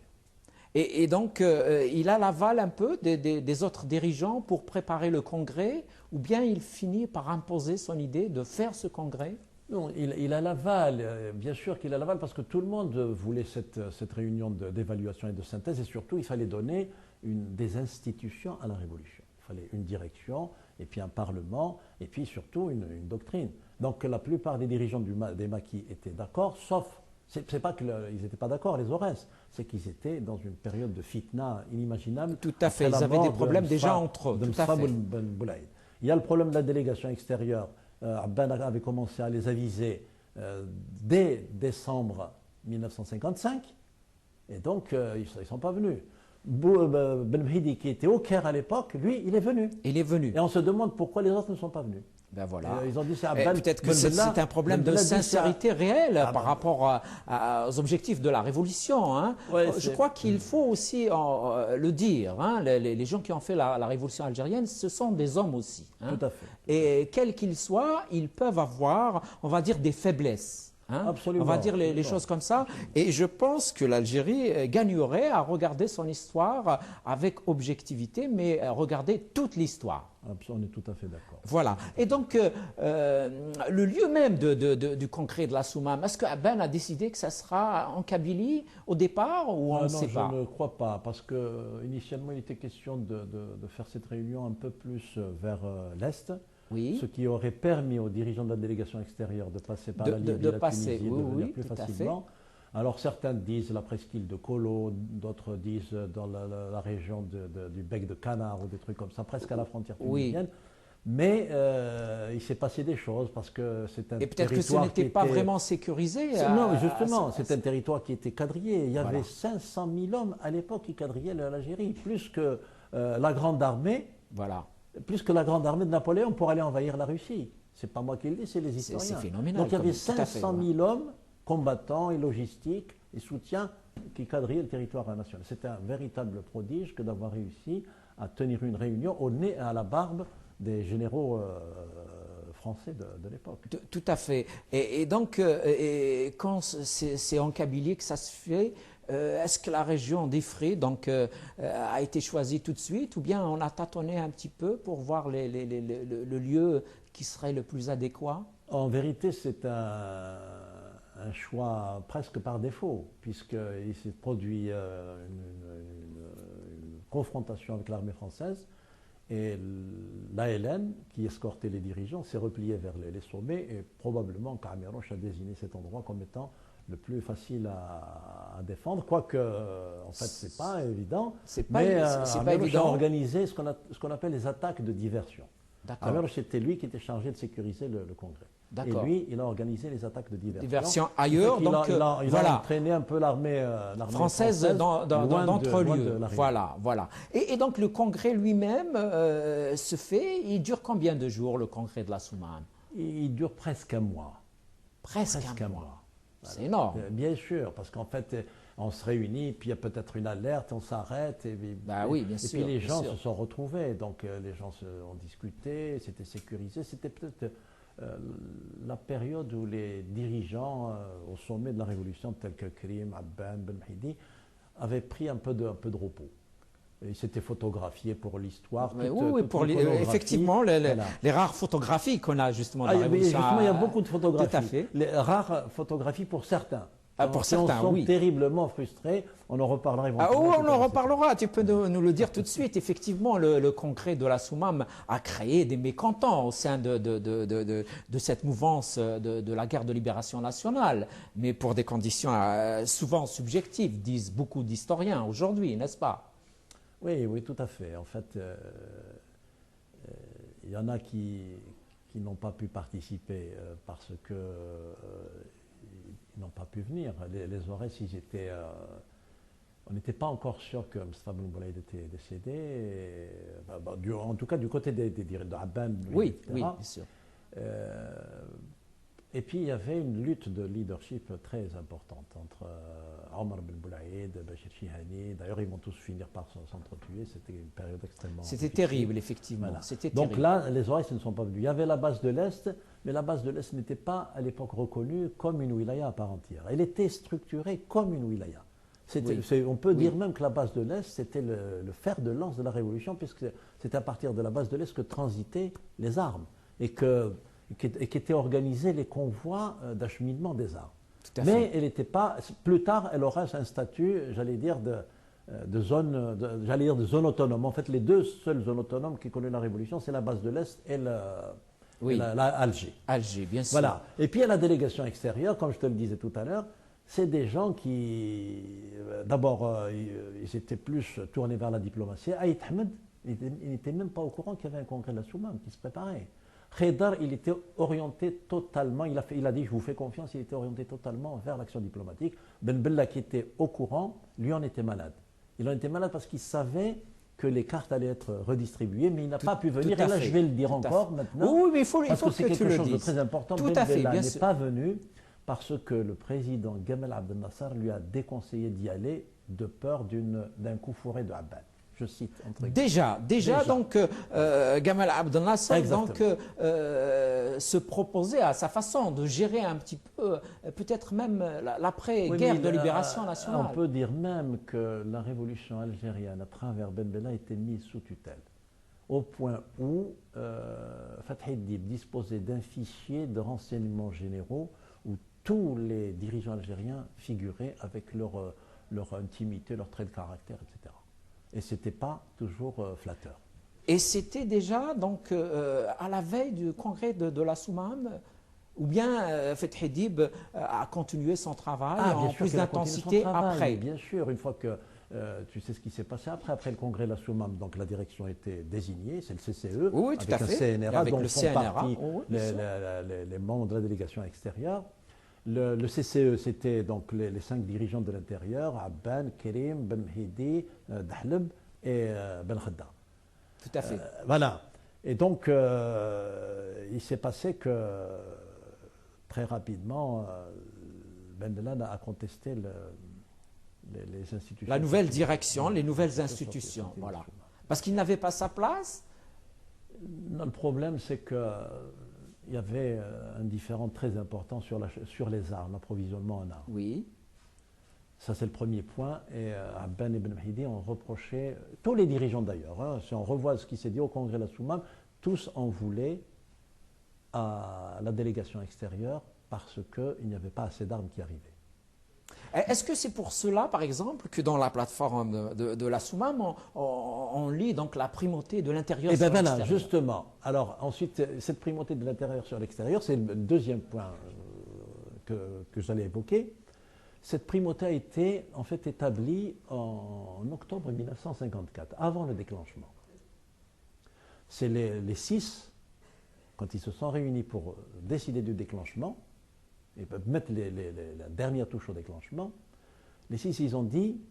Et donc, il a l'aval un peu des autres dirigeants pour préparer le congrès, ou bien il finit par imposer son idée de faire ce congrès? Non, il a l'aval, bien sûr qu'il a l'aval, parce que tout le monde voulait cette réunion d'évaluation et de synthèse, et surtout, il fallait donner des institutions à la révolution. Il fallait une direction, et puis un parlement, et puis surtout une doctrine. Donc, la plupart des dirigeants des maquis étaient d'accord, sauf... C'est pas qu'ils n'étaient pas d'accord, les Aurès, c'est qu'ils étaient dans une période de fitna inimaginable. Tout à fait, ils avaient des problèmes déjà entre eux. Tout à fait. Il y a le problème de la délégation extérieure. Aban avait commencé à les aviser dès décembre 1955, et donc ils ne sont pas venus. Ben Mhidi, qui était au Caire à l'époque, lui, il est venu. Il est venu. Et on se demande pourquoi les autres ne sont pas venus. Ben voilà. Ils ont dit peut-être que c'est un problème de sincérité réelle par rapport aux objectifs de la révolution. Hein. Ouais, je crois qu'il faut aussi le dire. Hein. Les gens qui ont fait la révolution algérienne, ce sont des hommes aussi. Hein. Tout à fait. Et quels qu'ils soient, ils peuvent avoir, on va dire, des faiblesses. Hein. Absolument. On va dire les choses comme ça. Et je pense que l'Algérie gagnerait à regarder son histoire avec objectivité, mais à regarder toute l'histoire. On est tout à fait d'accord. Voilà. Et donc, le lieu même du congrès de la Soumam, est-ce que Aban a décidé que ça sera en Kabylie au départ ou on ne sait pas? Non, je ne crois pas, parce qu'initialement, il était question de faire cette réunion un peu plus vers l'Est. Oui. Ce qui aurait permis aux dirigeants de la délégation extérieure de passer par la Libye et la Tunisie, de venir plus facilement. Alors certains disent la presqu'île de Kolo, d'autres disent dans la région du bec de Canard ou des trucs comme ça, presque à la frontière tunisienne. Mais il s'est passé des choses parce que c'est un territoire. Et peut-être que ce n'était pas vraiment sécurisé. Non, justement, c'est un territoire qui était quadrillé. Il y avait 500 000 hommes à l'époque qui quadrillaient l'Algérie, plus que la grande armée. Voilà. Plus que la grande armée de Napoléon pour aller envahir la Russie. C'est pas moi qui le dis, c'est les historiens. C'est phénoménal. Donc il y avait 500 000 hommes, combattants et logistiques et soutiens qui quadrillaient le territoire national. C'était un véritable prodige que d'avoir réussi à tenir une réunion au nez et à la barbe des généraux français de l'époque. Tout à fait. Et donc, quand c'est en Kabylie que ça se fait, est-ce que la région d'Ifré a été choisie tout de suite ou bien on a tâtonné un petit peu pour voir le lieu qui serait le plus adéquat? En vérité, c'est un choix presque par défaut, puisqu'il s'est produit une confrontation avec l'armée française et l'ALN, qui escortait les dirigeants, s'est replié vers les sommets et probablement Kamirouche a désigné cet endroit comme étant le plus facile à défendre, quoique en fait c'est pas évident, c'est pas évident. A organisé ce qu'on appelle les attaques de diversion. Kamirouche, c'était lui qui était chargé de sécuriser le Congrès. Et lui, il a organisé les attaques de diversion. Ailleurs, donc il a entraîné un peu l'armée française d'entre lieux. Voilà. Et donc le Congrès lui-même se fait. Il dure combien de jours, le Congrès de la Soumane? Il dure presque un mois. Presque un mois. C'est énorme. Bien sûr, parce qu'en fait, on se réunit, puis il y a peut-être une alerte, on s'arrête, et puis les gens se sont retrouvés. Donc les gens ont discuté, c'était sécurisé. C'était peut-être la période où les dirigeants au sommet de la Révolution, tels que Karim, Abban, Ben Mhidi, avaient pris un peu de repos. Ils s'étaient photographiés pour l'histoire. Effectivement, les rares photographies qu'on a justement dans la Révolution. Justement, il y a beaucoup de photographies. Tout à fait. Les rares photographies pour certains. Pour certains, sont terriblement frustrés. On en reparlera éventuellement. On en reparlera. Tu peux nous le dire tout de suite. Effectivement, le Congrès de la Soumam a créé des mécontents au sein de cette mouvance de la guerre de libération nationale, mais pour des conditions souvent subjectives, disent beaucoup d'historiens aujourd'hui, n'est-ce pas? Oui, tout à fait. En fait, il y en a qui n'ont pas pu participer parce que ils n'ont pas pu venir. Les Aurès, ils étaient. On n'était pas encore sûr que Mustafa Ben Boulaïd était décédé. En tout cas, du côté d'Abban. Oui, bien sûr. Et puis, il y avait une lutte de leadership très importante entre Omar Ben Boulaïd, Bachir Chihani. D'ailleurs, ils vont tous finir par s'entretuer. C'était une période extrêmement difficile. Terrible, effectivement. Voilà. Donc là, les Aurès ne sont pas venus. Il y avait la base de l'Est, mais la base de l'Est n'était pas à l'époque reconnue comme une wilaya à part entière. Elle était structurée comme une wilaya. On peut dire même que la base de l'Est, c'était le fer de lance de la Révolution, puisque c'était à partir de la base de l'Est que transitaient les armes et qu'étaient organisés les convois d'acheminement des armes. Mais elle n'était pas. Plus tard, elle aura un statut, j'allais dire, de zone autonome. En fait, les deux seules zones autonomes qui connaissent la Révolution, c'est la base de l'Est et Alger. Alger, bien sûr. Voilà. Et puis, il y a la délégation extérieure, comme je te le disais tout à l'heure. C'est des gens qui, d'abord, ils étaient plus tournés vers la diplomatie. Aït Ahmed, il n'était même pas au courant qu'il y avait un congrès de la Soumam qui se préparait. Khaydar, il était orienté totalement, il a dit je vous fais confiance, il était orienté totalement vers l'action diplomatique. Ben Bella, qui était au courant, lui en était malade. Il en était malade parce qu'il savait que les cartes allaient être redistribuées, mais il n'a pas pu venir. Et là, je vais le dire encore maintenant. Oui, mais il faut parce que c'est quelque chose de très important. Ben Bella n'est sûr. Pas venu parce que le président Gamal Abdel Nasser lui a déconseillé d'y aller de peur d'un coup fourré de Abban. Je cite. Déjà, donc, Gamal Abdel Nasser se proposait à sa façon de gérer un petit peu, peut-être même l'après-guerre de libération nationale. On peut dire même que la révolution algérienne, à travers Ben Bella, a été mise sous tutelle. Au point où Fathi Dib disposait d'un fichier de renseignements généraux où tous les dirigeants algériens figuraient avec leur intimité, leur trait de caractère, etc. Et ce n'était pas toujours flatteur. Et c'était déjà donc à la veille du congrès de la Soumam, ou bien Fathi Dib a continué son travail en plus d'intensité après? Bien sûr, une fois que tu sais ce qui s'est passé après le congrès de la Soumam, donc la direction a été désignée, c'est le CCE, avec un CNRA, avec dont le font CNRA, partie les membres de la délégation extérieure. Le CCE, c'était donc les 5 dirigeants de l'intérieur, Abban, Karim, Ben Mhidi, Dahleb et Ben Khadda. Tout à fait. Voilà. Et donc, il s'est passé que très rapidement, Ben Bella a contesté les institutions. La nouvelle direction, les nouvelles institutions. Voilà. Parce qu'il n'avait pas sa place? Non, le problème, c'est que il y avait un différend très important sur les armes, l'approvisionnement en armes. Oui. Ça, c'est le premier point. Et Abban et Ben Mhidi ont reproché, tous les dirigeants d'ailleurs, si on revoit ce qui s'est dit au congrès de la Soumam, tous en voulaient à la délégation extérieure parce qu'il n'y avait pas assez d'armes qui arrivaient. Est-ce que c'est pour cela, par exemple, que dans la plateforme de la Soumam, on lit donc la primauté de l'intérieur Eh sur bien voilà, l'extérieur? justement. Alors ensuite, cette primauté de l'intérieur sur l'extérieur, c'est le deuxième point que j'allais évoquer. Cette primauté a été en fait établie en octobre 1954, avant le déclenchement. C'est les six, quand ils se sont réunis pour décider du déclenchement, et mettre la dernière touche au déclenchement, les six, ils ont dit,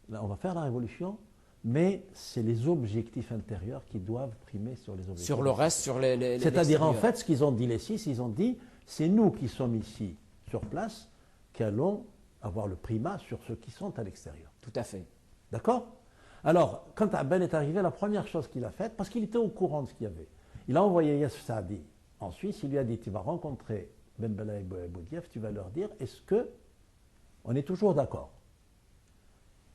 là, on va faire la révolution, mais c'est les objectifs intérieurs qui doivent primer sur les objectifs. Sur le reste, sur les C'est-à-dire, en l'extérieur. fait, ce qu'ils ont dit, les six, ils ont dit, c'est nous qui sommes ici, sur place, qui allons avoir le primat sur ceux qui sont à l'extérieur. Tout à fait. D'accord? Alors, quand Aben est arrivé, la première chose qu'il a faite, parce qu'il était au courant de ce qu'il y avait, il a envoyé Yassef Saadi en Suisse, il lui a dit, tu vas rencontrer Ben Bella et Boudiaf, tu vas leur dire, est-ce que on est toujours d'accord?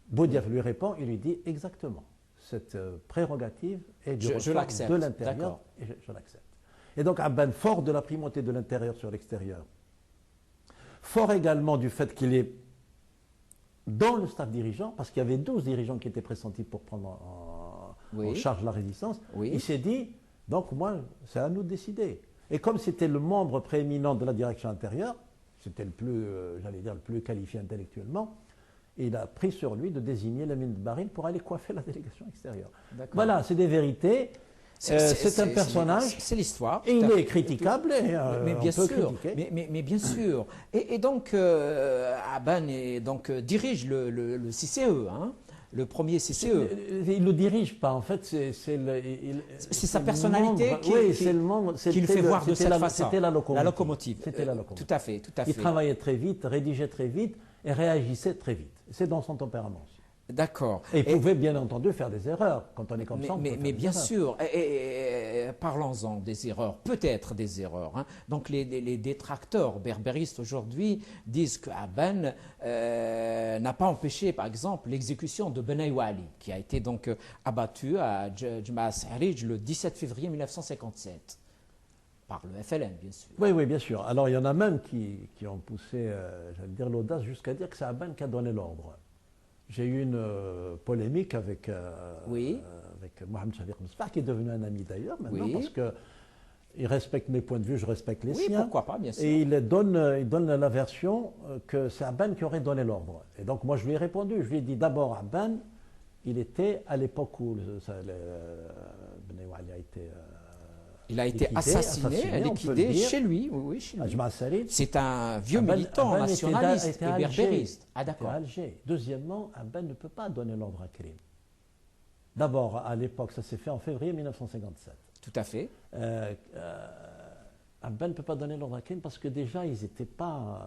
Boudiaf lui répond, il lui dit, exactement, cette prérogative est du Je ressort l'accepte, de l'intérieur, d'accord. et je l'accepte. Et donc Aben, fort de la primauté de l'intérieur sur l'extérieur, fort également du fait qu'il est dans le staff dirigeant, parce qu'il y avait 12 dirigeants qui étaient pressentis pour prendre en charge la résistance, il s'est dit, donc moi, c'est à nous de décider. Et comme c'était le membre prééminent de la direction intérieure, c'était le plus, j'allais dire, le plus qualifié intellectuellement, il a pris sur lui de désigner Lamine Barine pour aller coiffer la délégation extérieure. Voilà, c'est des vérités. C'est un personnage. C'est l'histoire. Et il est critiquable. Mais bien on peut sûr. critiquer. Mais bien sûr. Et donc, Aban dirige le CCE, hein, le premier CCE. Il ne le dirige pas, en fait, c'est sa personnalité qui le fait voir de cette façon. C'était la locomotive. C'était la locomotive. Tout à fait, tout à fait. Il travaillait très vite, rédigeait très vite et réagissait très vite. C'est dans son tempérament aussi. D'accord. Et il pouvait bien entendu faire des erreurs. Quand on est comme ça, mais bien sûr, parlons-en des erreurs, peut-être des erreurs. Hein. Donc les détracteurs berbéristes aujourd'hui disent que Aban n'a pas empêché, par exemple, l'exécution de Benaï Wali, qui a été donc abattu à Jemaah Sahrij le 17 février 1957. Par le FLN, bien sûr. Oui, bien sûr. Alors, il y en a même qui ont poussé, j'allais dire, l'audace jusqu'à dire que c'est Aban qui a donné l'ordre. J'ai eu une polémique avec Mohamed Shafik Msbah, qui est devenu un ami d'ailleurs maintenant, parce qu'il respecte mes points de vue, je respecte les siens. Oui, pourquoi pas, bien sûr. Et il donne la version que c'est Aban qui aurait donné l'ordre. Et donc, moi, je lui ai répondu. Je lui ai dit d'abord, Aban, il était à l'époque où Ben Wali a été... il a été assassiné, liquidé chez lui. Oui, chez lui. C'est un vieux militant nationaliste et berbériste. Ah, d'accord. Alger. Deuxièmement, Aban ne peut pas donner l'ordre à crime. D'abord, à l'époque, ça s'est fait en février 1957. Tout à fait. Aban ne peut pas donner l'ordre à crime parce que déjà, ils n'étaient pas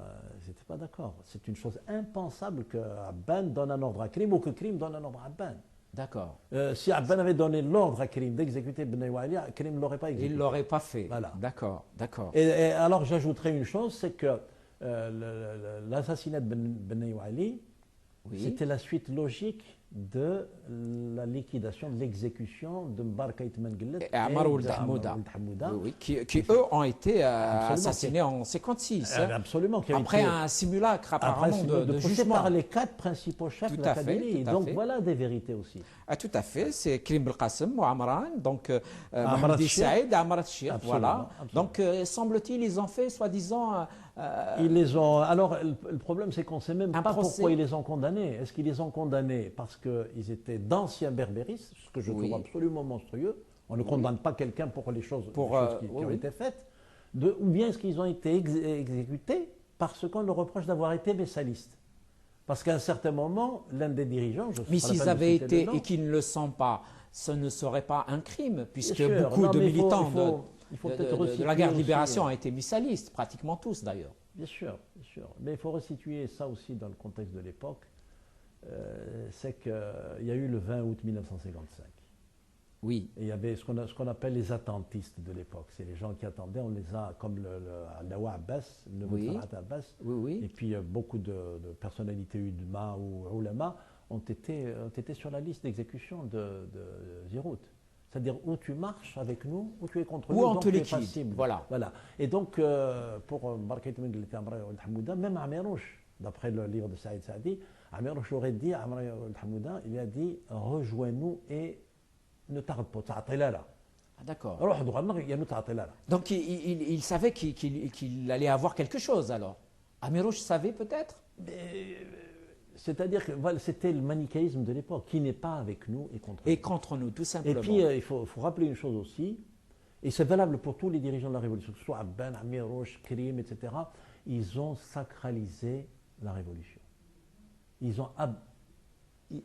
d'accord. C'est une chose impensable que Aban donne un ordre à crime ou que crime donne un ordre à Aban. D'accord. Si Aban avait donné l'ordre à Karim d'exécuter Ben Wali, Karim ne l'aurait pas exécuté. Il ne l'aurait pas fait. Voilà. D'accord. Et alors j'ajouterai une chose, c'est que l'assassinat de Ben Wali, c'était la suite logique de la liquidation, de l'exécution de Mbarka Itman Guellet et Ammar Ould Hamouda, qui eux ont été assassinés en 1956. Absolument. Après un simulacre apparemment de jugement. Par les 4 principaux chefs de l'Académie. Donc voilà des vérités aussi. Tout à fait. C'est Karim Belkacem ou Amran, donc Mohamed Saïd, Amrat Chir. Voilà. Donc semble-t-il, ils ont fait soi-disant. Ils les ont. Alors le problème, c'est qu'on ne sait même pas pourquoi ils les ont condamnés. Est-ce qu'ils les ont condamnés parce qu'ils étaient d'anciens berbéristes, ce que je trouve absolument monstrueux. On ne condamne pas quelqu'un pour les choses qui ont été faites. Ou bien est-ce qu'ils ont été exécutés parce qu'on leur reproche d'avoir été messalistes? Parce qu'à un certain moment, l'un des dirigeants... Mais s'ils avaient été et qu'ils ne le sont pas, ce ne serait pas un crime, puisque beaucoup de militants de la guerre de libération ont été messalistes, pratiquement tous d'ailleurs. Bien sûr. Mais il faut resituer ça aussi dans le contexte de l'époque. C'est qu'il y a eu le 20 août 1955. Oui. Et il y avait ce qu'on appelle les attentistes de l'époque. C'est les gens qui attendaient, on les a, comme Lawa Abbas, le Farhat Abbas, et puis beaucoup de personnalités ulama ou ulama ont été sur la liste d'exécution de Zirout. C'est-à-dire où tu marches avec nous, où tu es contre nous, ou on donc te tu es liquide. passible. Voilà. Et donc, pour Mbarka Itman Guellet Hamouda, même Amirouche, d'après le livre de Saïd Saadi, Amir Roch aurait dit, Amr al-Hamouda, il a dit rejoins-nous et ne tarde pas, Ah, d'accord. alors, Donc il savait qu'il allait avoir quelque chose alors. Amirouche savait peut-être. c'est-à-dire que voilà, c'était le manichéisme de l'époque, qui n'est pas avec nous et contre nous. Et contre nous, tout Et simplement. puis, il faut rappeler une chose aussi, et c'est valable pour tous les dirigeants de la Révolution, que ce soit Abban, Amirouche, Krim, etc., ils ont sacralisé la Révolution.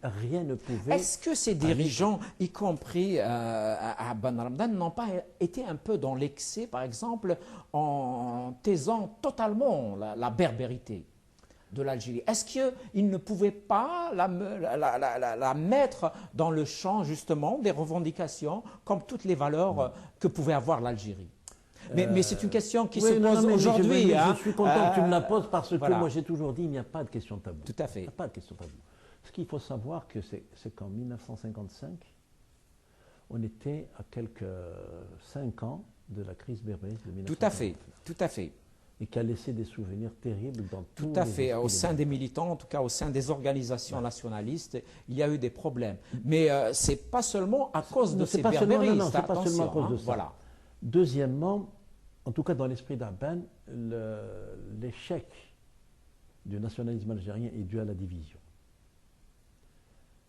Rien ne pouvait... Est-ce que ces dirigeants, y compris à Ben Ramdan, n'ont pas été un peu dans l'excès, par exemple, en taisant totalement la berbérité de l'Algérie? Est-ce qu'ils ne pouvaient pas la mettre dans le champ, justement, des revendications, comme toutes les valeurs que pouvait avoir l'Algérie? Mais c'est une question qui se pose aujourd'hui. Je suis content que tu me la poses parce que voilà. moi j'ai toujours dit il n'y a pas de question taboue. Tout à fait. Il n'y a pas de question taboue. Ce qu'il faut savoir, c'est qu'en 1955, on était à quelques 5 ans de la crise berbériste de 1959. Tout à fait, tout à fait. Et qui a laissé des souvenirs terribles dans Tout tous à les fait. esprits Au sein des militants, en tout cas au sein des organisations nationalistes, il y a eu des problèmes. Mais ce n'est pas seulement à cause de ces berbéristes. Non, c'est pas seulement à cause de ça. Voilà. Deuxièmement, en tout cas dans l'esprit d'Abban, l'échec du nationalisme algérien est dû à la division.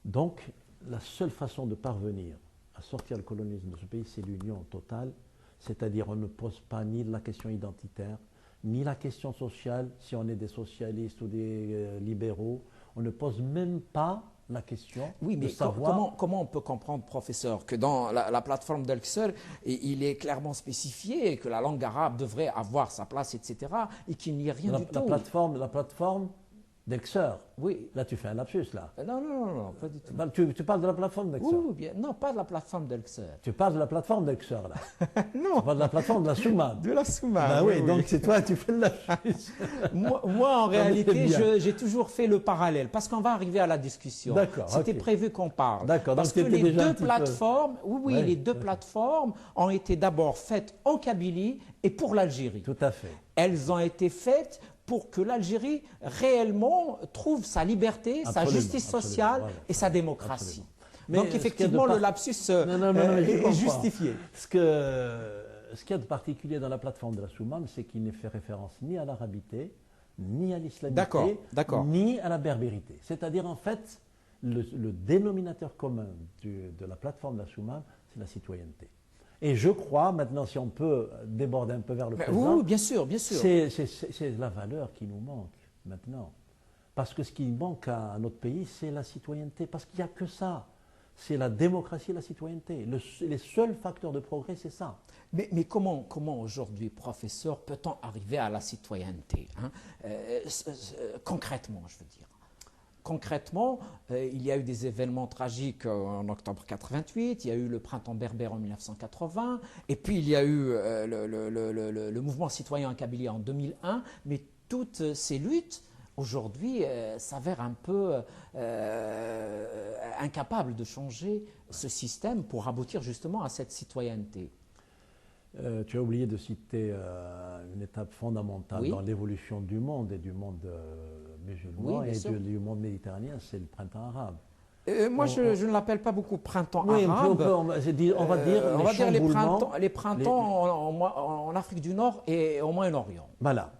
Donc, la seule façon de parvenir à sortir le colonialisme de ce pays, c'est l'union totale, c'est-à-dire on ne pose pas ni la question identitaire, ni la question sociale, si on est des socialistes ou des libéraux, on ne pose même pas la question de savoir... Comment on peut comprendre, professeur, que dans la plateforme d'Al-Qusr, il est clairement spécifié que la langue arabe devrait avoir sa place, etc., et qu'il n'y ait rien du tout. La plateforme d'Al-Qusr. Oui. Là, tu fais un lapsus, là. Non, pas du tout. Tu parles de la plateforme d'Al-Qusr. Oui, bien. Non, pas de la plateforme d'Al-Qusr. Tu parles de la plateforme d'Al-Qusr, là. Non. Tu parles de la plateforme de la Soumane. De la Soumane. Ben oui, donc c'est toi, tu fais le lapsus. moi, en réalité, j'ai toujours fait le parallèle, parce qu'on va arriver à la discussion. D'accord. C'était prévu qu'on parle. D'accord. Parce que les deux plateformes, les deux plateformes ont été d'abord faites en Kabylie et pour l'Algérie. Tout à fait. Elles ont été faites pour que l'Algérie réellement trouve sa liberté, sa justice sociale et sa démocratie. Mais donc effectivement, le lapsus est justifié. Ce qu'il y a de particulier dans la plateforme de la Soumane, c'est qu'il n'est fait référence ni à l'arabité, ni à l'islamité, ni à la berbérité. C'est-à-dire, en fait, le dénominateur commun de la plateforme de la Soumane, c'est la citoyenneté. Et je crois, maintenant, si on peut déborder un peu vers le présent, oui, bien sûr, bien sûr. C'est la valeur qui nous manque maintenant. Parce que ce qui manque à notre pays, c'est la citoyenneté. Parce qu'il n'y a que ça. C'est la démocratie et la citoyenneté. Les seuls facteurs de progrès, c'est ça. Mais comment aujourd'hui, professeur, peut-on arriver à la citoyenneté, hein, concrètement, je veux dire? Concrètement, il y a eu des événements tragiques en octobre 88, il y a eu le printemps berbère en 1980, et puis il y a eu le mouvement citoyen en Kabylie en 2001, mais toutes ces luttes, aujourd'hui, s'avèrent un peu incapables de changer ce système pour aboutir justement à cette citoyenneté. Tu as oublié de citer une étape fondamentale dans l'évolution du monde et du monde musulman et du monde méditerranéen, c'est le printemps arabe. Moi, je ne l'appelle pas beaucoup printemps arabe. On va dire les printemps en Afrique du Nord et au Moyen-Orient. Voilà.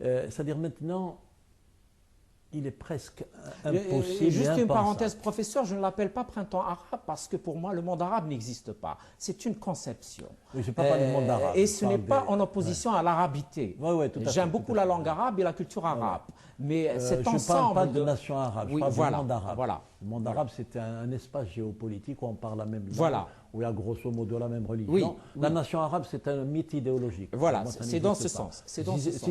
C'est-à-dire maintenant, il est presque impossible. Juste une parenthèse, professeur, je ne l'appelle pas printemps arabe parce que pour moi, le monde arabe n'existe pas. C'est une conception. Oui, je ne parle pas du monde arabe. Et ce n'est pas en opposition à l'arabité. J'aime beaucoup la langue arabe et la culture arabe. Mais cet ensemble. Je ne parle pas de nation arabe, je parle du monde arabe. Voilà. Le monde arabe, c'est un espace géopolitique où on parle la même langue, voilà. où il y a grosso modo la même religion. La nation arabe, c'est un mythe idéologique. Voilà, c'est dans ce sens. Si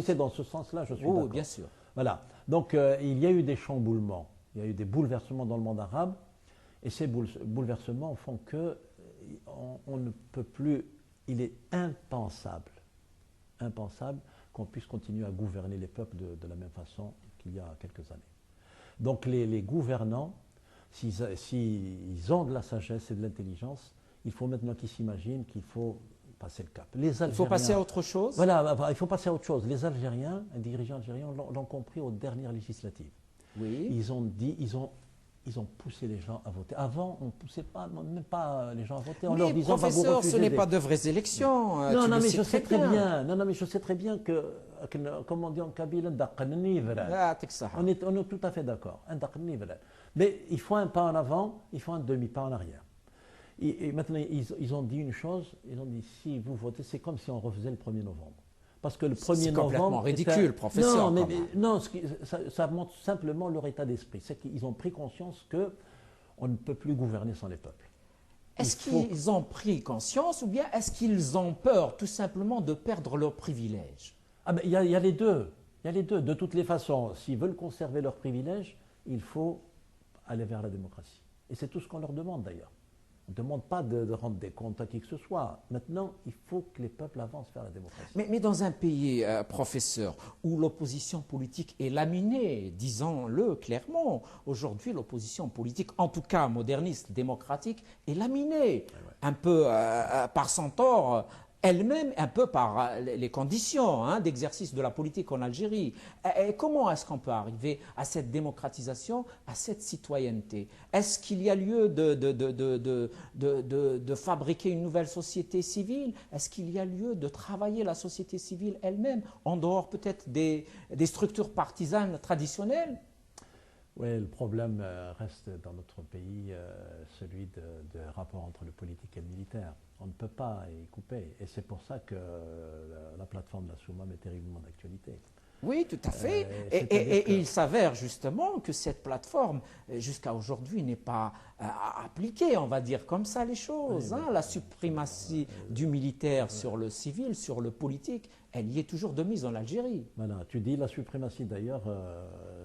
c'est dans ce sens-là, je suis d'accord. Oui, bien sûr. Voilà. Donc, il y a eu des chamboulements, il y a eu des bouleversements dans le monde arabe, et ces bouleversements font que on ne peut plus, il est impensable qu'on puisse continuer à gouverner les peuples de la même façon qu'il y a quelques années. Donc, les gouvernants, s'ils ont de la sagesse et de l'intelligence, il faut maintenant qu'ils s'imaginent qu'il faut passer le cap. Les Il faut passer à autre chose. Voilà, il faut passer à autre chose. Les Algériens, les dirigeants algériens l'ont compris aux dernières législatives. Oui. Ils ont poussé les gens à voter. Avant, on ne poussait même pas les gens à voter en leur disant professeur, ce n'est pas de vraies élections. Non, mais je sais très bien. Non, mais je sais très bien que, comme on dit en kabyle, on est tout à fait d'accord. Mais il faut un pas en avant, il faut un demi-pas en arrière. Et maintenant, ils ont dit une chose, ils ont dit si vous votez, c'est comme si on refaisait le 1er novembre. Parce que le 1er novembre. C'est complètement ridicule, professeur. Non, ça montre simplement leur état d'esprit. C'est qu'ils ont pris conscience qu'on ne peut plus gouverner sans les peuples. Est-ce qu'ils ont pris conscience ou bien est-ce qu'ils ont peur tout simplement de perdre leurs privilèges? Il y a les deux. Il y a les deux. De toutes les façons, s'ils veulent conserver leurs privilèges, il faut aller vers la démocratie. Et c'est tout ce qu'on leur demande d'ailleurs. On ne demande pas de rendre des comptes à qui que ce soit. Maintenant, il faut que les peuples avancent vers la démocratie. Mais dans un pays, professeur, où l'opposition politique est laminée, disons-le clairement, aujourd'hui l'opposition politique, en tout cas moderniste, démocratique, est laminée, un peu par son tort, elle-même un peu par les conditions d'exercice de la politique en Algérie. Et comment est-ce qu'on peut arriver à cette démocratisation, à cette citoyenneté? Est-ce qu'il y a lieu de fabriquer une nouvelle société civile? Est-ce qu'il y a lieu de travailler la société civile elle-même, en dehors peut-être des structures partisanes traditionnelles? Oui, le problème reste dans notre pays celui de rapport entre le politique et le militaire. On ne peut pas y couper. Et c'est pour ça que la plateforme de la Soumam est terriblement d'actualité. Oui, tout à fait. Et il s'avère justement que cette plateforme, jusqu'à aujourd'hui, n'est pas appliquée, on va dire comme ça les choses. La suprématie du militaire sur le civil, sur le politique, elle y est toujours de mise en Algérie. Voilà, tu dis la suprématie d'ailleurs,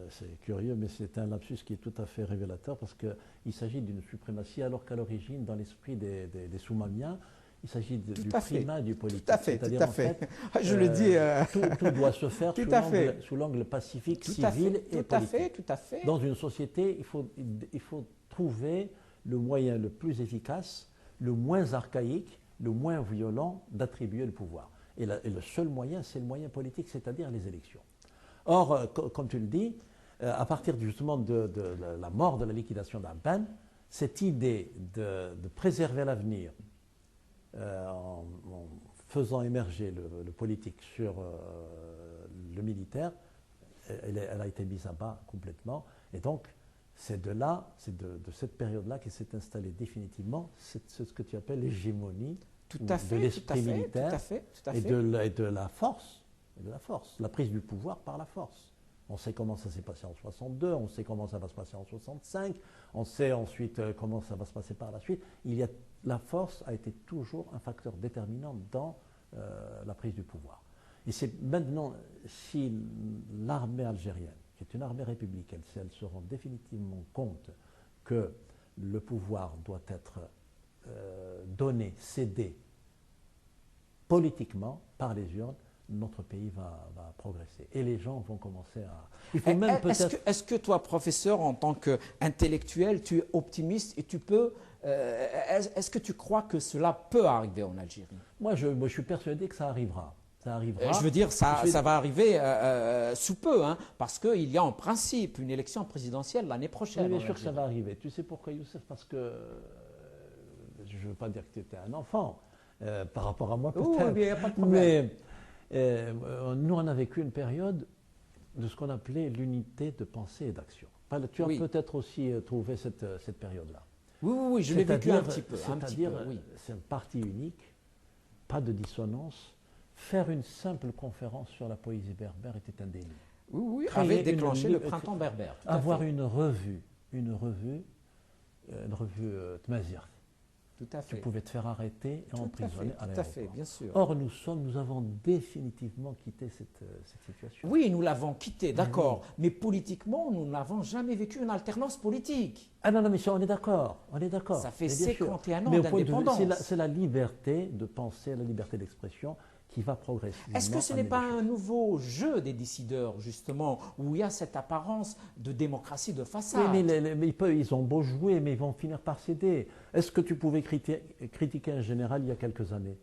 c'est curieux, mais c'est un lapsus qui est tout à fait révélateur parce qu'il s'agit d'une suprématie alors qu'à l'origine, dans l'esprit des Soumamiens, il s'agit du primat du politique. Tout à fait, tout à fait. Je le dis. Tout doit se faire sous l'angle pacifique, civil et politique. Tout à fait. Dans une société, il faut trouver le moyen le plus efficace, le moins archaïque, le moins violent d'attribuer le pouvoir. Et le seul moyen, c'est le moyen politique, c'est-à-dire les élections. Or, comme tu le dis, à partir justement de la mort, de la liquidation d'Abban, cette idée de préserver l'avenir, en faisant émerger le politique sur le militaire, elle a été mise à bas complètement. Et donc, c'est de cette période-là qu'elle s'est installée définitivement, c'est ce que tu appelles l'hégémonie de l'esprit militaire et de la force, la prise du pouvoir par la force. On sait comment ça s'est passé en 62, on sait comment ça va se passer en 65, on sait ensuite comment ça va se passer par la suite. La force a été toujours un facteur déterminant dans la prise du pouvoir. Et c'est maintenant, si l'armée algérienne, qui est une armée républicaine, si elle se rend définitivement compte que le pouvoir doit être donné, cédé politiquement par les urnes, notre pays va progresser. Et les gens vont commencer à... Est-ce que toi, professeur, en tant qu'intellectuel, tu es optimiste et tu peux... est-ce que tu crois que cela peut arriver en Algérie? Moi, je suis persuadé que ça arrivera. Ça arrivera. Je veux dire, ça va arriver sous peu, parce qu'il y a en principe une élection présidentielle l'année prochaine. Oui, bien sûr que ça va arriver. Tu sais pourquoi, Youssef? Parce que, je ne veux pas dire que tu étais un enfant, par rapport à moi peut-être. Oui, il n'y a pas de problème. Mais nous, on a vécu une période de ce qu'on appelait l'unité de pensée et d'action. Tu as peut-être aussi trouvé cette période-là. Oui, je l'ai vécu un petit peu. C'est-à-dire, c'est un parti unique, pas de dissonance. Faire une simple conférence sur la poésie berbère était un délit. Oui, avait déclenché le printemps berbère. Avoir une revue Tmazigh. Tout à fait. Tu pouvais te faire arrêter et emprisonner à l'aéroport. Tout à fait, bien sûr. Or, nous avons définitivement quitté cette situation. Oui, nous l'avons quitté, d'accord. Mais politiquement, nous n'avons jamais vécu une alternance politique. Ah non, mais ça, on est d'accord. Ça fait 51 ans d'indépendance. C'est la liberté de penser, la liberté d'expression qui va progresser. Est-ce que ce n'est pas un nouveau jeu des décideurs, justement, où il y a cette apparence de démocratie de façade? Oui, mais ils ont beau jouer, mais ils vont finir par céder. Est-ce que tu pouvais critiquer un général il y a quelques années?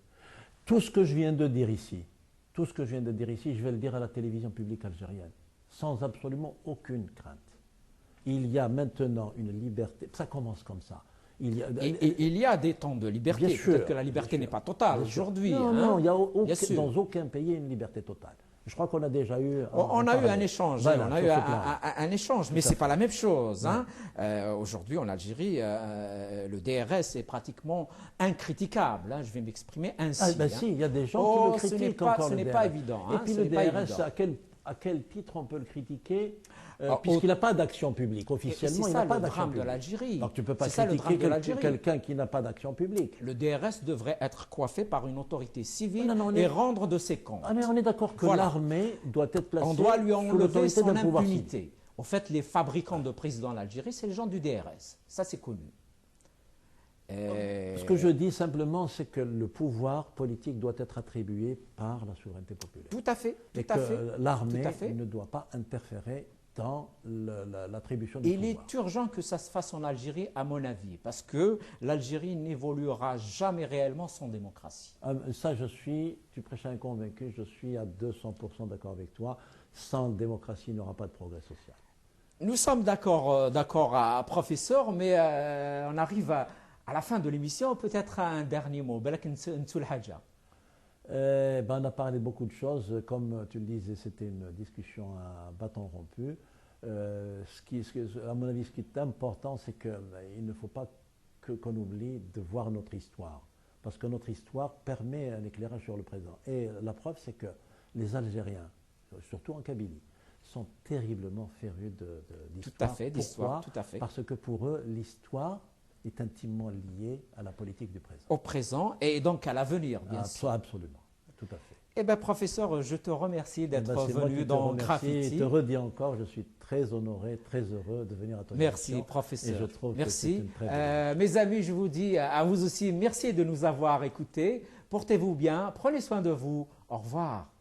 tout ce que je viens de dire ici, tout ce que je viens de dire ici, je vais le dire à la télévision publique algérienne, sans absolument aucune crainte. Il y a maintenant une liberté, ça commence comme ça. Il y a des temps de liberté. Peut-être que la liberté n'est pas totale aujourd'hui. Non, non, il n'y a dans aucun pays une liberté totale. Je crois qu'on a déjà eu... On a eu un échange, voilà, on a eu un échange, mais ce n'est pas la même chose. Hein. Aujourd'hui, en Algérie, le DRS est pratiquement incritiquable. Hein. Je vais m'exprimer ainsi. Ah, ben si, il y a des gens qui le critiquent encore. Ce n'est pas évident. Et puis le DRS, à quel titre on peut le critiquer puisqu'il n'a pas d'action publique. Officiellement, il n'a pas d'action publique. C'est ça le drame de l'Algérie. Donc tu ne peux pas critiquer quelqu'un qui n'a pas d'action publique. Le DRS devrait être coiffé par une autorité civile et rendre de ses comptes. On est d'accord que l'armée doit être placée on doit lui enlever son impunité. Civil. En fait, les fabricants de présidents en Algérie, c'est les gens du DRS. Ça, c'est connu. Ce que je dis simplement, c'est que le pouvoir politique doit être attribué par la souveraineté populaire. Tout à fait. Et que l'armée ne doit pas interférer dans l'attribution du pouvoir. Il est urgent que ça se fasse en Algérie, à mon avis, parce que l'Algérie n'évoluera jamais réellement sans démocratie. Ça, tu prêches à un convaincu, je suis à 200% d'accord avec toi. Sans démocratie, il n'y aura pas de progrès social. Nous sommes d'accord, professeur, mais on arrive à la fin de l'émission, peut-être un dernier mot. On a parlé de beaucoup de choses. Comme tu le disais, c'était une discussion à bâton rompu. À mon avis, ce qui est important, c'est qu'il ne faut pas qu'on oublie de voir notre histoire. Parce que notre histoire permet un éclairage sur le présent. Et la preuve, c'est que les Algériens, surtout en Kabylie, sont terriblement férus d'histoire. Tout à fait, d'histoire. Tout à fait. Parce que pour eux, l'histoire est intimement liée à la politique du présent. Au présent et donc à l'avenir, bien sûr. Absolument, tout à fait. Eh bien, professeur, je te remercie d'être venu dans Graffiti. Je te redis encore, je suis très honoré, très heureux de venir à ton émission. Merci, professeur. Et je trouve merci. Que c'est une très belle mes amis, je vous dis à vous aussi, merci de nous avoir écoutés. Portez-vous bien, prenez soin de vous. Au revoir.